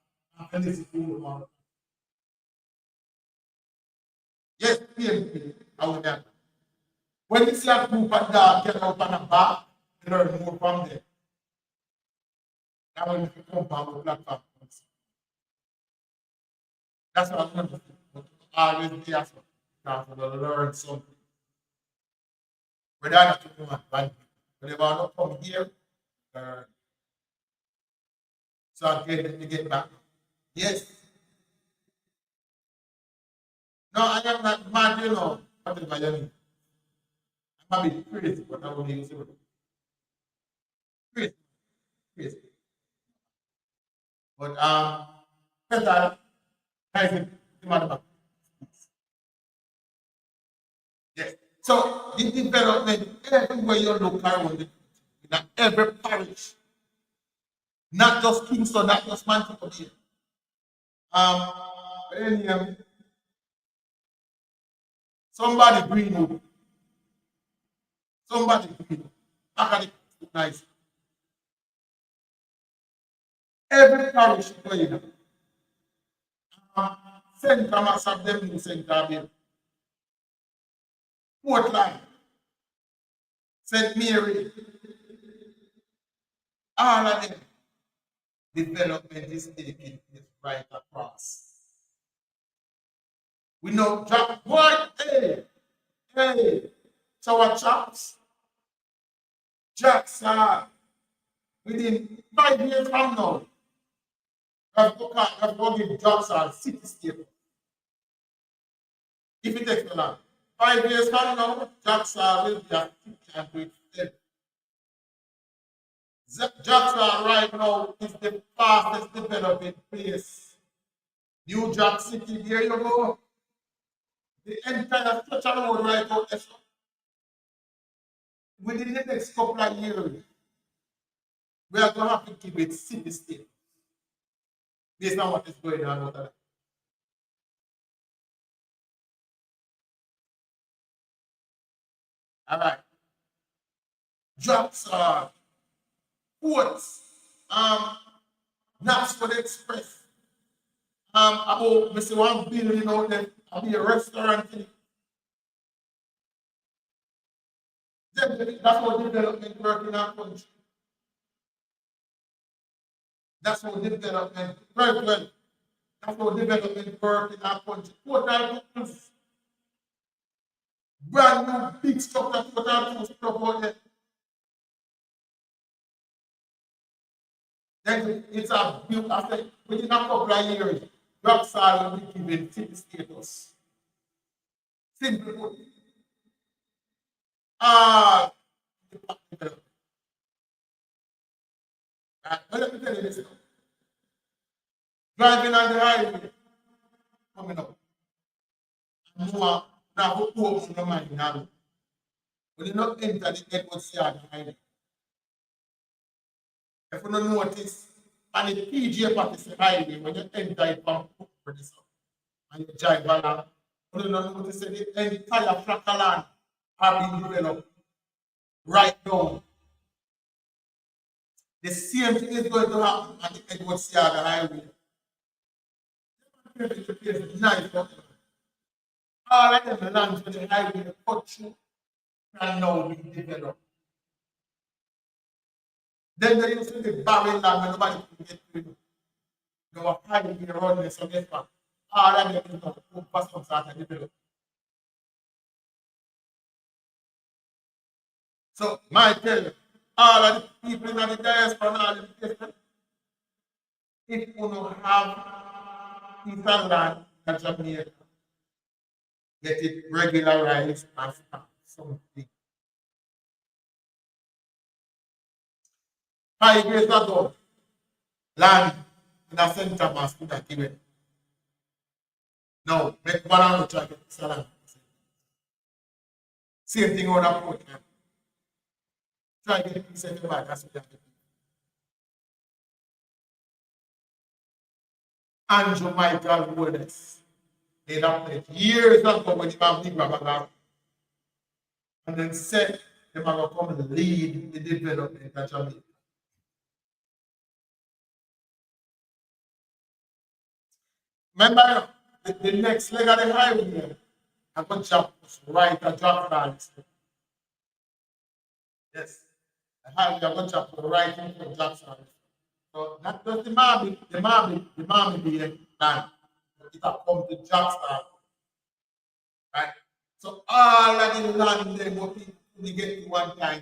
and this group on. Yes, PMP, I will never. When this young group of dog get up on a bar, I learn more from them. Now when you come on the platform, that's what I'm going to do. I always be asking, because I learn something. Whether I to know advantage, whenever I don't come here, so again, let me get back. Yes. No, I am not mad, you know, whatever you mean. I might be crazy, but I will use it. Crazy, crazy. But, better, I think, the matter back. So the development everywhere you look around, in every parish, not just Kingston, not just Manchester Bay. Um, any, somebody Greenwood, somebody Greenwood, academic nice. Every parish going. St. Thomas of them in St. Gabriel, Portland, St. Mary, all of them. Development is taking place right across. We know Jack, what? Hey, so our chaps, Jacks are within 5 years from now, have to give jobs are city state. If it takes a long, 5 years from now, jobs are will be a city and with them. Jackson right now is the fastest developing place. New Jack City, there you go. The entire stretch of road right out there. Within the next couple of years, we are going to have to keep it city state based on what is going on out there. All right. Jobs are ports, Knoxford Express, about Mr. One building out there, I'll be a restaurant. That's how development work in our country. That's how development very well. That's how development work in our country. Total tools, brand new big structure, total tools stuff out there. Then it's a built after within a couple of years, Roxal will be given city status. Simple put. Ah, but let me tell you this now. Driving on the highway, coming up. More now who open the mind now. When you not enter the Edwards Yard highway. If you don't notice, on the PJ Patterson highway, when you enter it from this and you drive along, you don't notice that the entire tract of land are being developed right now. The same thing is going to happen on the Edwards Yard highway. The place is nice, but all of them lands for the highway, the country can now be developed. Then there used to be barren land where nobody can get to it. There were highway around so guess what? All of them is not for some sort of development. So, my tell you, all of the people in the diaspora and all the places, if you don't have Eastern land in Jamaica, get it regularized and start something. 5 years ago, land in a St. Thomas could have given. Now, make one out try to get this land. Same thing on a port. Try to get this back. That's what you have to do. Andrew Michael Wallace made a pledge years ago when he was big Baba and then said they are going to come and lead the development of Jamaica. Remember the next leg of the highway, I got jump right a jump dance. Yes. The highway I got jump right into Jackson. So not just the Marmy being done. It have come to Jackson. Right? So all of the land they go to get to one time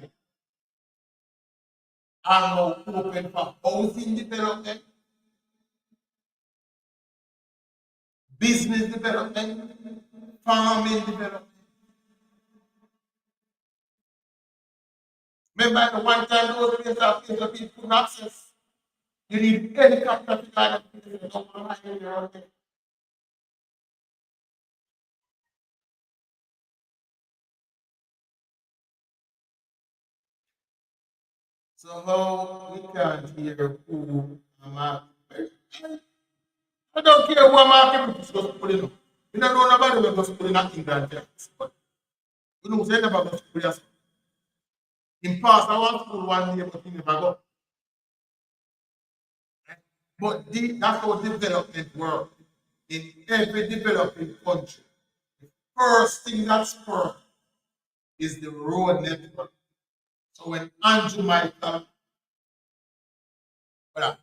are now open for housing development, business development, farming development. Remember the one time those places are places where people couldn't access. You need helicopter to guide them. Somehow we can't hear who I'm at. I don't care who I'm at, it's gospel, you know. We don't know nobody who gospel in England. But you know, say never gospel yourself. In past, I went to school one day, but he never go. But that's how development works. In every developing country, the first thing that's first is the road network. So when Andrew Michael, well,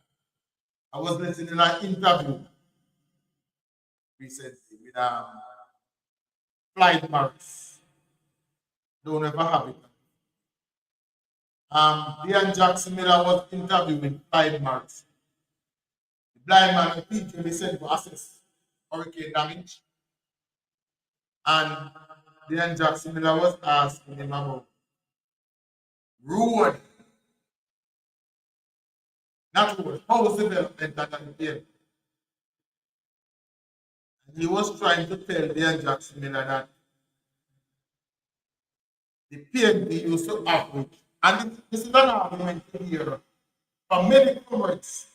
I was listening to an interview recently with Clyde Morris. Don't ever have it. Dean Jackson Miller was interviewing Clyde Morris. The blind man and PJ they sent to assess hurricane damage. And Dean Jackson Miller was asking him about road, not road, house development at the area. And he was trying to tell Dean Jackson Miller that the PNP used to average, and this is an argument here for many comrades.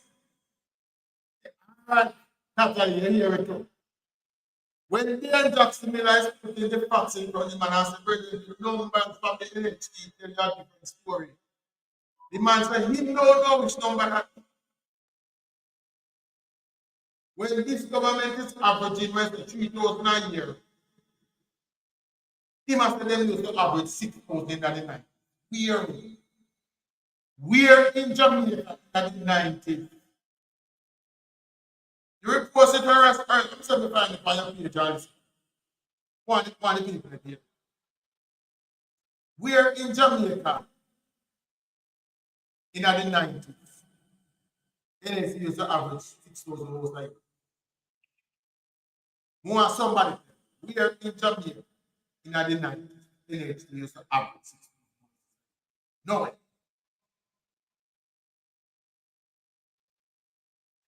And Natalie, you hear it too. When Dean Jackson Miller is putting the facts in front of him and I said, "Brethren, the numbers from the NHT tell you a different story." The man said, he don't know which number that. When this government is averaging less than 3,000 a year, he must have them used to average 6,000 in the night. We're in Jamaica in the 90s. You repost it for us, I'm 75 if I have page also. One people here. We're in Jamaica in the 90s. NSC used to average 6,000 most like. More somebody. We are in Jamaica in the 90s. NSC used to average 6,000. No way.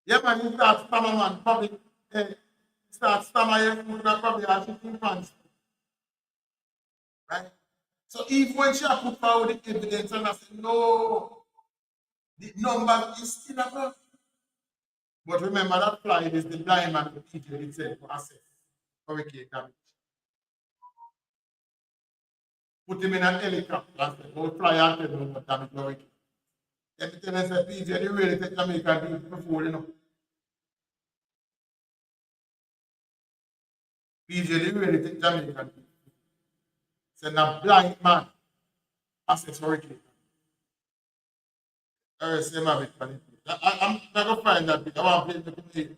Yeah, man, you start stammer, man. Probably start stammer, you probably have 15 pounds. Right? So if when she put forward the evidence and I say, no, the number is still above. But remember that flight is the blind man who teacher itself to assess hurricane damage. Put him in an helicopter and say, go fly and tell me what damage hurricane. Let me tell you, say, PJ, you really take Jamaica do it before, you know. PJ, you really take Jamaica do it. Say, now blind man assess hurricane. Same of it, man. I'm not going to find that bit. I want to play the play.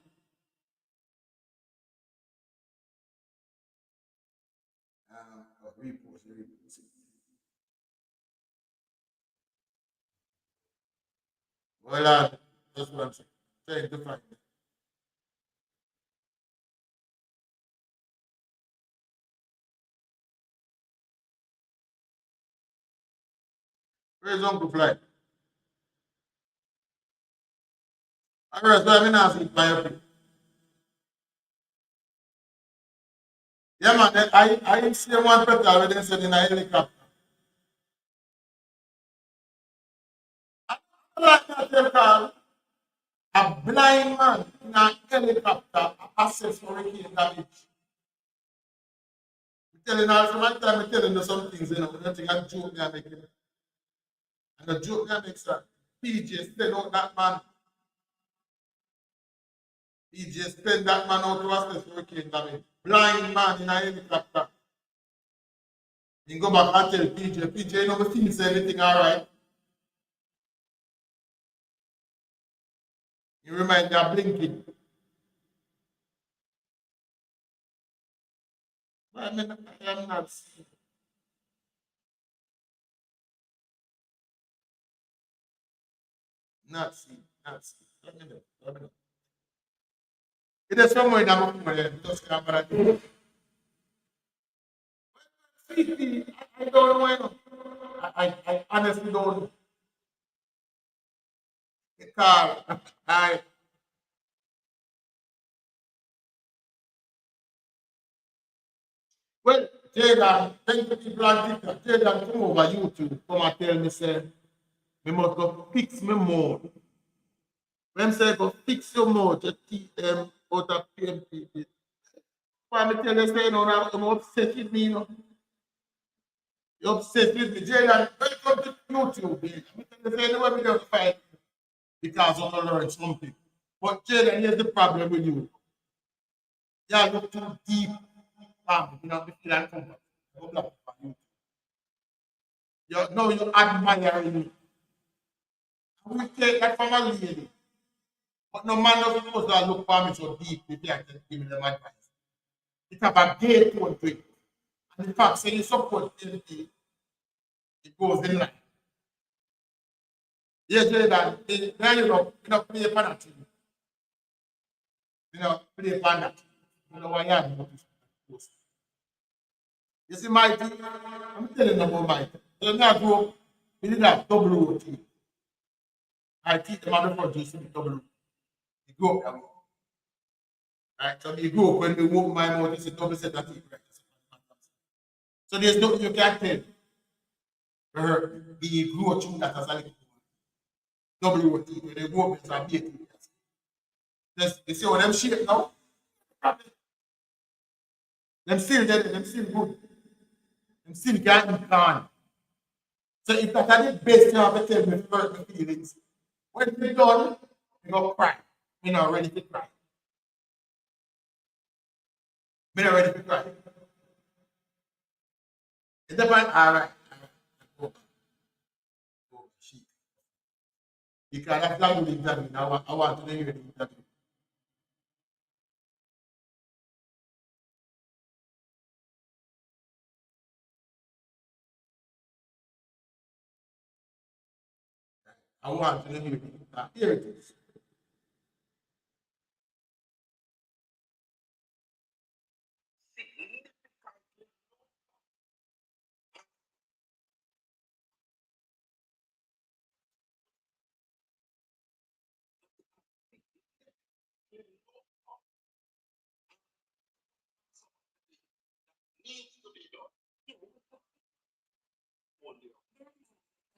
Repost. Well, that's what I'm saying. Trying to find it. Where's Uncle Fly? All right, so I'm in asking my opinion. Yeah, man, I see one petal when they said in a helicopter. I don't like that they call a blind man in a helicopter assess hurricane damage. I'm telling you, some time I'm telling you some things, you know, I think I joke there making it. And the joke there makes that PJ spend out that man. PJ spend that man out to assess hurricane damage. Blind man in a helicopter. You go back and tell PJ, you know, the things everything all right. You remind me of blinking. But I mean, I am not seeing. Not seeing. Not seeing. Let me know. Let me know. It is somewhere that I'm going to just camera. I don't know. I honestly don't know. The car. I, well, Jaden, thank you people on TikTok. Jaden, come over YouTube. Come and tell me, say, Me must go fix my mode. When say go fix your mode, to keep them out of PMP. Why me tell you say, I'm obsessed with me, You're obsessed with me. Jalen, welcome to YouTube, man. I'm tell you say, anyway, we don't fight because I want to learn something. But Jalen, here's the problem with you. You look too deep. You know, me feel uncomfortable. No, you admire me. We take that from a lady. But no man not supposed to look for me so deep if I can give them advice. It have a gate to it. And in fact, say you support LP, it goes in line. Yes, now you know, play upon that. Play upon that. You know why you have noticed. You see, my thing, I'm telling you about my thing. So now go, we need that double OT. I teach them how to produce the double OT. You go up, right? So you go up when we move my mouth, it's a double set of teeth, right? So there's nothing you can tell. The growth that has a little double OT, when they go up, it's a big. You see what them shape now? Them still dead, them still good. Them still getting gone. So if that are the best you have to tell me first the feelings, when we done, we go cry. We not ready to cry. We not ready to cry. It's the point, all right. Oh, shit. Because that's not good interview. I want to hear the interview. I want to hear the interview. Here it is.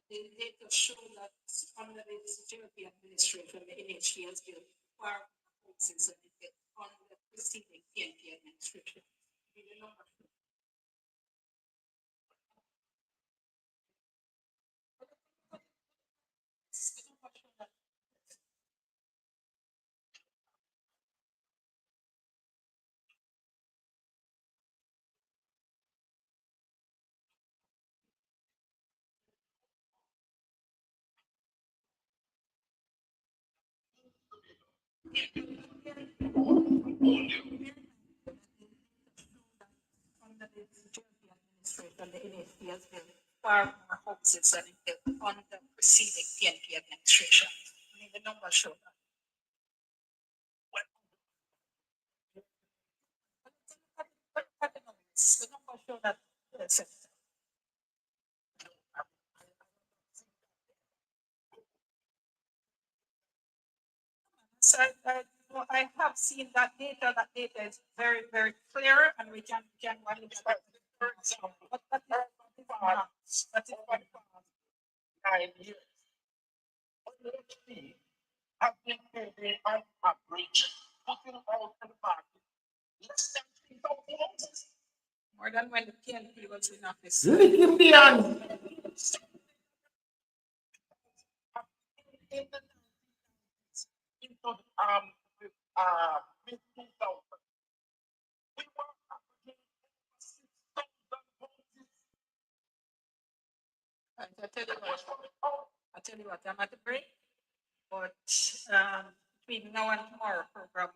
The data show that under the security administration, the NHT has built far more houses than it built under the preceding PNP administration. The number show that under the security administration, the NHT has built far more houses than it built under the preceding PNP administration. The number show that. The number show that. So I have seen that data. That data is very, very clear, and we can generally get that. But that is not. That is what 9 years. PhD have been paid on average, putting out to the market less than 3,000 houses. More than when the PNP was in office. Lick him down. In the into mid 2000, we were averaging over 6,000 houses. I tell you what, I'm at the break, but between now and tomorrow program.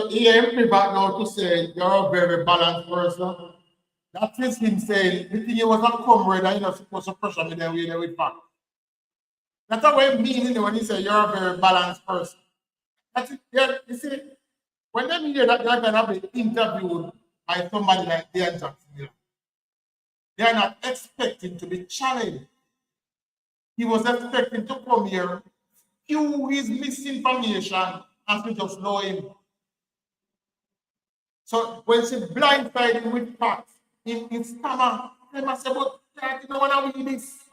He ain't me back now to say you're a very balanced person. That is him saying, the thing you was a comrade and you're not supposed to pressure me then with back. That's what it means when he say you're a very balanced person. That's it. Yeah, you see, when they hear that you're gonna be interviewed by somebody like Dan Jackson Miller, they are not expecting to be challenged. He was expecting to come here, cue his misinformation, as we just know him. So when she blindsided him with facts, in stammer, they must say, but Dad, you don't want to read this.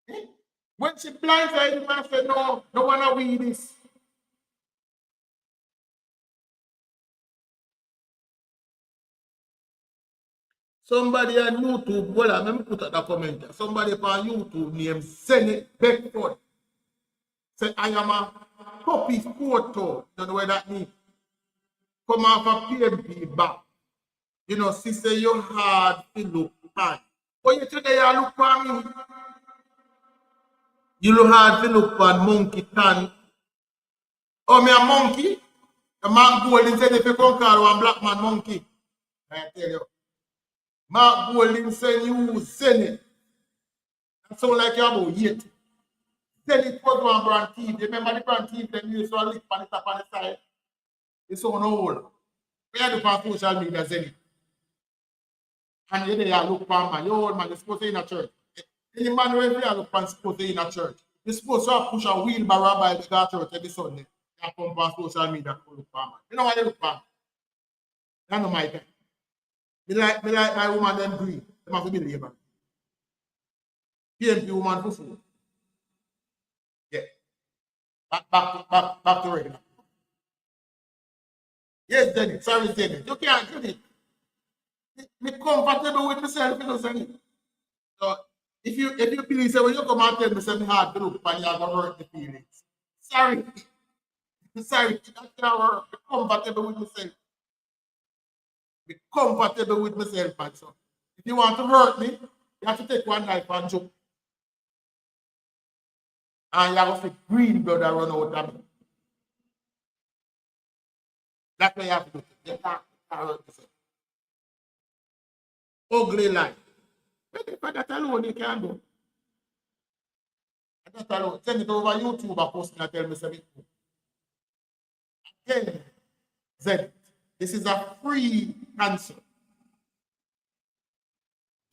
Eh? When she blindsided him, I said, no, don't want to read this. Somebody on YouTube, well, let me put out a comment there. Somebody on YouTube named Senate Beckford said, I am a puppy photo. Don't know what that means. Come off a PMP back. You know, sister, you hard to look at. But you today you look for me. You look hard to look for monkey tan. Oh, me a monkey? The Mark Golding said if you come call one black man monkey. I tell you. Mark Golding said you send it. That sound like you about yet. Send it was one brand teeth. Remember the brand teeth them used to lick on the top on the side? It's on old. We had to on social media send it. And you there look for man. You old man, you're supposed to be in a church. Any man who is there look for supposed to be in a church. You're supposed to push a wheelbarrow by the church every Sunday. You come on social media to look for man. You know what they look for? That's not my thing. Me like my woman them green. They have to be labor. PMP woman for food. Yeah. Back to regular. Yes, Denny. Sorry, Denny. You can't do it. Me comfortable with myself, you know, saying. So if you believe say when you come and tell me something hard to look and you're gonna hurt the feelings. Sorry. Sorry, that can't work. Be comfortable with myself. Be comfortable with myself, man. So if you want to hurt me, you have to take one knife and jump. And you have to green blood and run out of me. That's what you have to do. You can't hurt yourself. Ugly life. But that alone you can do. That alone. Send it over YouTube and post it and tell me something. Again, Z, this is a free answer.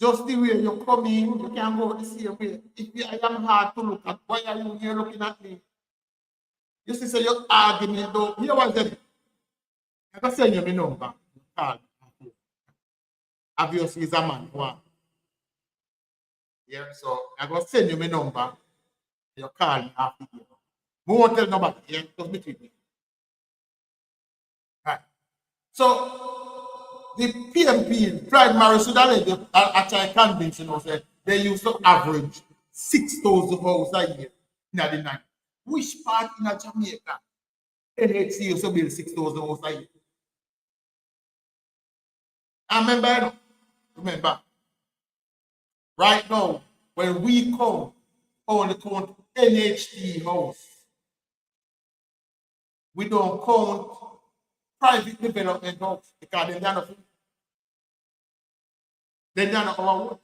Just the way you come in, you can go the same way. If I am hard to look at, why are you here looking at me? You see, so you're arguing, though. Here was it. I can send you my number. Obviously, he's a man. Wow. Yeah, so I go send you my number. You call me after you. We won't tell nobody. Yeah, just between me. Right. So the PMP primary Sudan actually convinced you know say they used to average 6,000 houses a year in the night. Which part in Jamaica NHC used to build 6,000 houses a year? I remember, you know, remember. Right now, when we come, only count NHT house. We don't count private development house because they're not our work.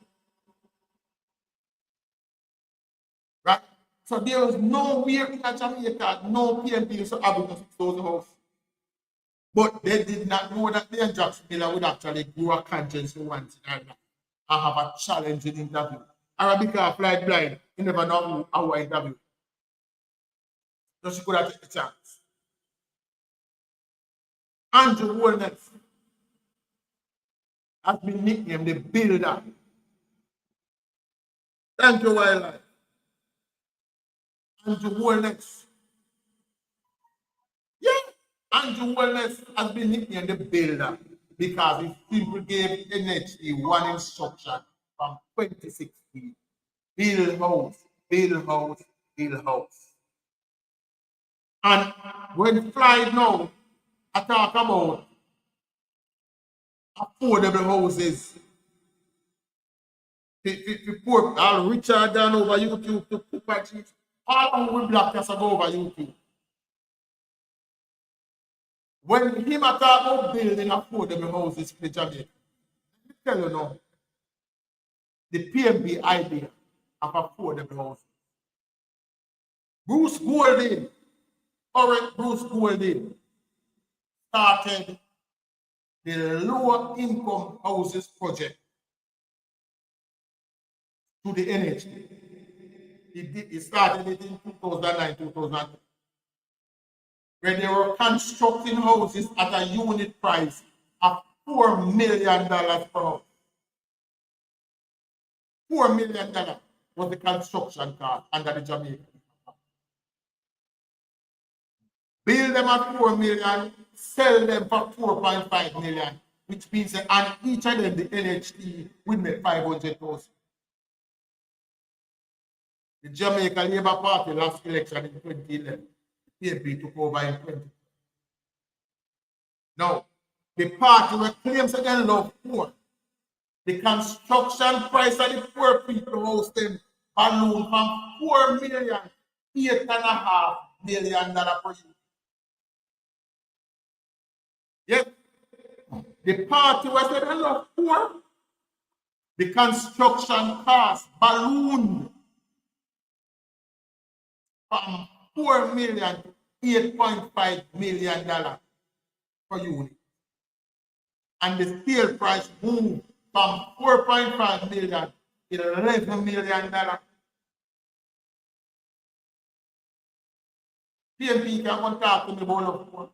Right? So there was nowhere in Jamaica, no PMP used to have 6,000 house. But they did not know that their Jackson Miller would actually grow a conscience once in their life and have a challenging interview. Arabica flight blind, you never know our interview. So she could have taken the chance. Andrew Walnuts has been nicknamed the builder. Thank you, Wildlife. Andrew Walnuts. Yeah. Andrew Walnuts has been nicknamed the builder because he simply gave NHD one instruction from 2016. Build house, build house, build house. And when fly now, I talk about affordable houses. The poor, Richard down over YouTube to put all our black cats go over YouTube. When him talk about building affordable houses in Jamaica, let me tell you now, the PMB idea of affordable houses. Bruce Golding, current Bruce Golding, started the lower income houses project to the NHD. He started it in 2009, 2010. where they were constructing houses at a unit price of $4 million per house. $4 million was the construction cost under the Jamaican. Build them at 4 million, sell them for 4.5 million, which means that on each of them, the LHT will make 500,000. The Jamaica Labour Party last election in 2011. The PNP took over in 20. Now, the party were claims that they love poor. The construction price of the poor people house them balloon from 4 million, $8.5 million per year. Yes, the party was said they love poor. The construction cost ballooned from 4 million to $8.5 million per unit. And the sale price moved from 4.5 million to $11 million. PNP can come talk to me about love poor.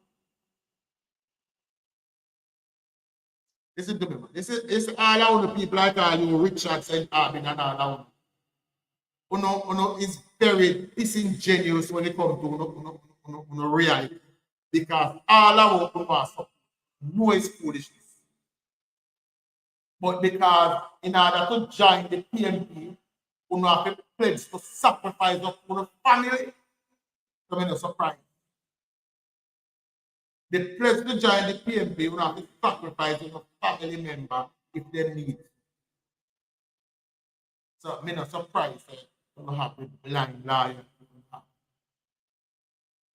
Listen to me, man. This is all of the people like you, Richard, St. Albin, and all that. Uno is very disingenuous when it comes to reality. Because all of us know it's foolishness. But because in order to join the PNP, you have to pledge to sacrifice of your family. So I'm not surprised. The pledge to join the PNP, you have to sacrifice your family member if they need. So I'm not surprised that you have a blind liar.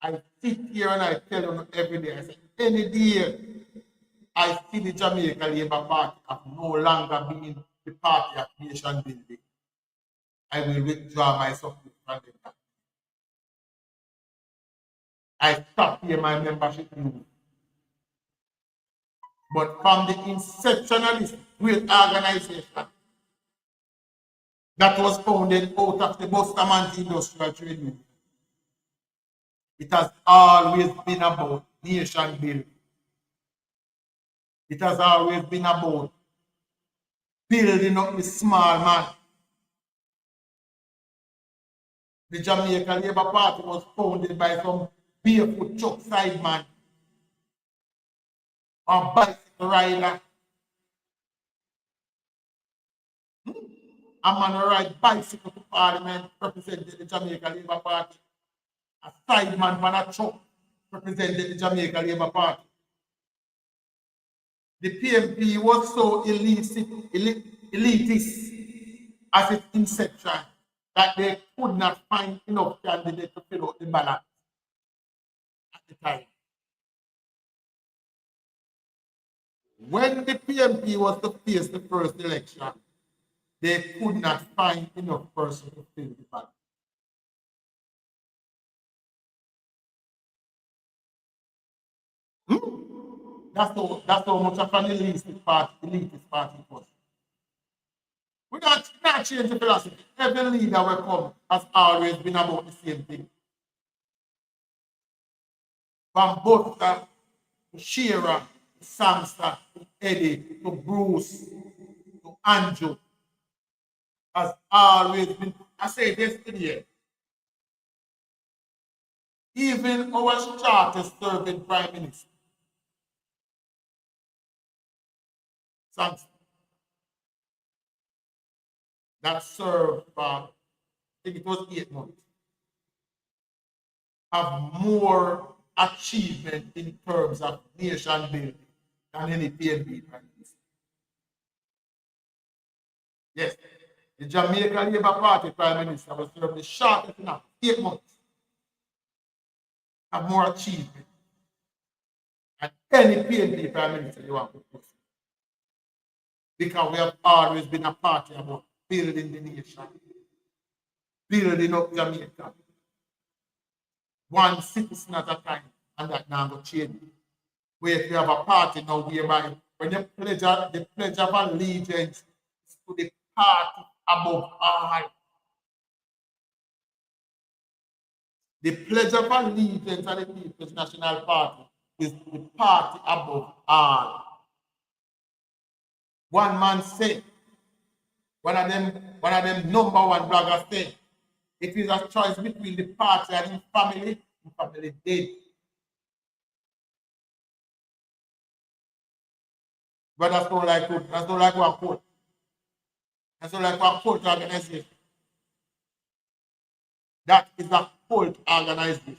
I sit here and I tell you every day, I say, any day I see the Jamaica Labour Party of no longer being the party of nation building, I will withdraw my support from them. I stop here my membership move. But from the inception of this great organization that was founded out of the Bustamante Industrial Trade Union, it has always been about nation building. It has always been about building up the small man. The Jamaica Labour Party was founded by some barefoot truck sideman or bicycle rider. A man who ride bicycle to Parliament represented the Jamaica Labour Party. A sideman on a truck represented the Jamaica Labour Party. The PNP was so elitist at its inception that they could not find enough candidates to fill out the ballot at the time. When the PNP was to face the first election, they could not find enough person to fill the ballot. That's how much of an elitist party it was. We not change the philosophy. Every leader will come has always been about the same thing. From Buster to Shearer, to Samson, to Eddie, to Bruce, to Andrew, has always been, I say this today, even our shortest serving Prime Minister, Samson, that served for, I think it was 8 months, have more achievement in terms of nation building than any PNP Prime Minister. Yes, the Jamaica Labour Party Prime Minister was served the shortest enough, 8 months, have more achievement than any PNP Prime Minister you want to put. Because we have always been a party about building the nation, building up Jamaica, one citizen at a time, and that now go change. Where we have a party now whereby when the pledge of allegiance is to the party above all. The Pledge of Allegiance of the People's National Party is the party above all. One man said, one of them number one bloggers said, it is a choice between the party and the family dead. But that's not like one quote. That's not like one cult organization. That is a cult organization.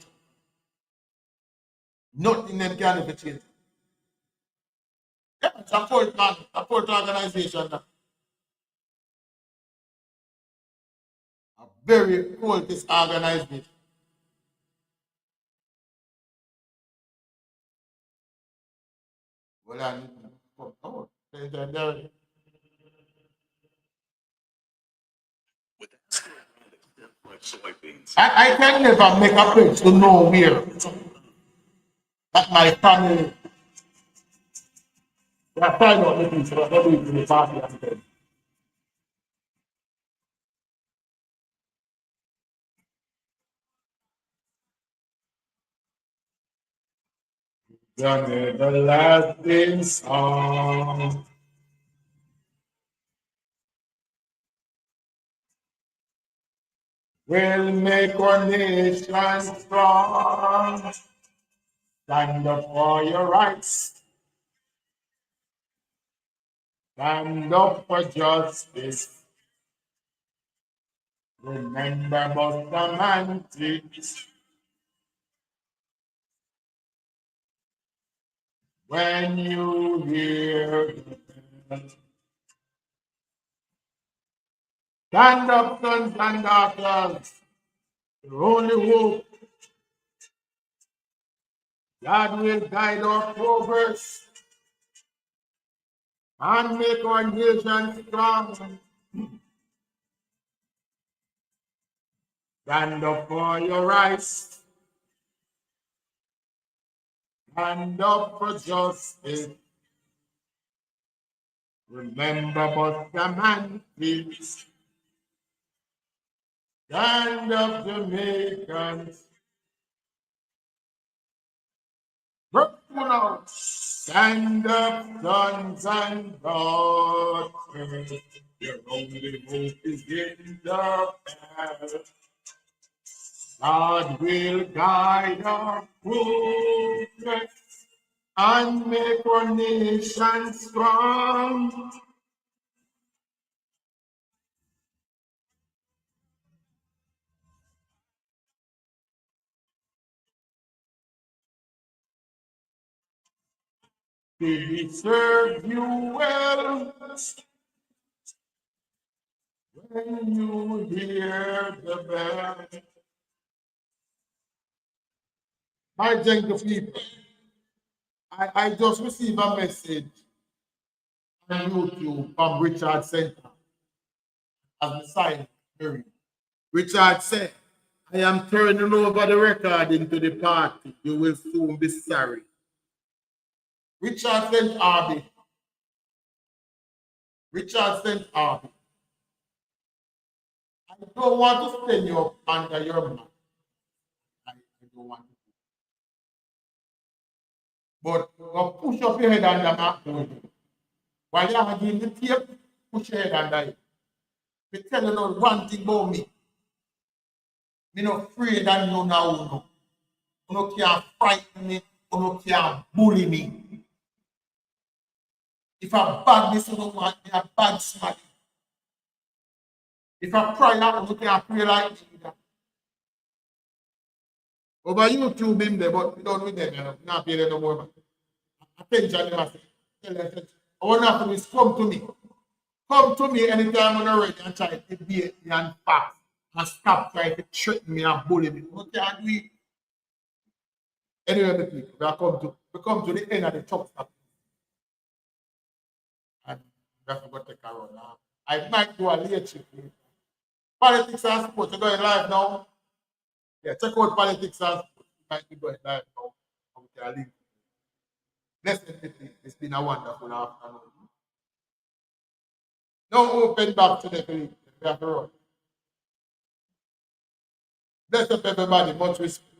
Nothing them can ever change. Yeah, it's a cult man, a cult organization. A very cultist organization. Well, I need to come out. I can never make a pledge to nowhere that my family. They are find out the things, but I don't do it in the party as well. Your everlasting song will make our nation strong. Stand up for your rights. Stand up for justice. Remember Bustamante. When you hear the bell. Stand up, sons and daughters. The only hope. God will guide our progress and make our nation strong. Stand up for your rights. Stand up for justice. Remember Bustamante. Stand up, Jamaicans. Stand up, sons and daughters. Your only hope is in the battle. God will guide our progress and make our nation strong. Did he serve you well when you hear the bell? I thank the people. I just received a message on YouTube from Richard Center as the sign hearing. Richard said, I am turning over the recording to the party. You will soon be sorry. Richard sent Arby. Richard sent Arby. I don't want to stand you up under your man. I don't want to. But push up your head under my hold. While you are doing the tape, push your head under it. Me tell you now one thing about me. Me not afraid and you now. You can't frighten me. You can't bully me. If I badness, you don't want me a bad somebody. If I pray out, you can't pray like me. Over YouTube, him there, but we don't with them, you know. Not pay them no more. Attention, them, I say. Tell them, attention. I want to is come to me. Come to me anytime when I'm ready and try to debate me and fast. And stop trying to threaten me and bully me. You can't do it. Anyway, the people, we come to the end of the talk stop. And we have to go take a run now. I might do a late shift. Politics and sports, you're going live now. Yeah, check out politics and sports. You might be going live now. Okay, leave. Blessed it's been a wonderful afternoon. No open back to the police. We have to run. Bless up everybody. Much respect.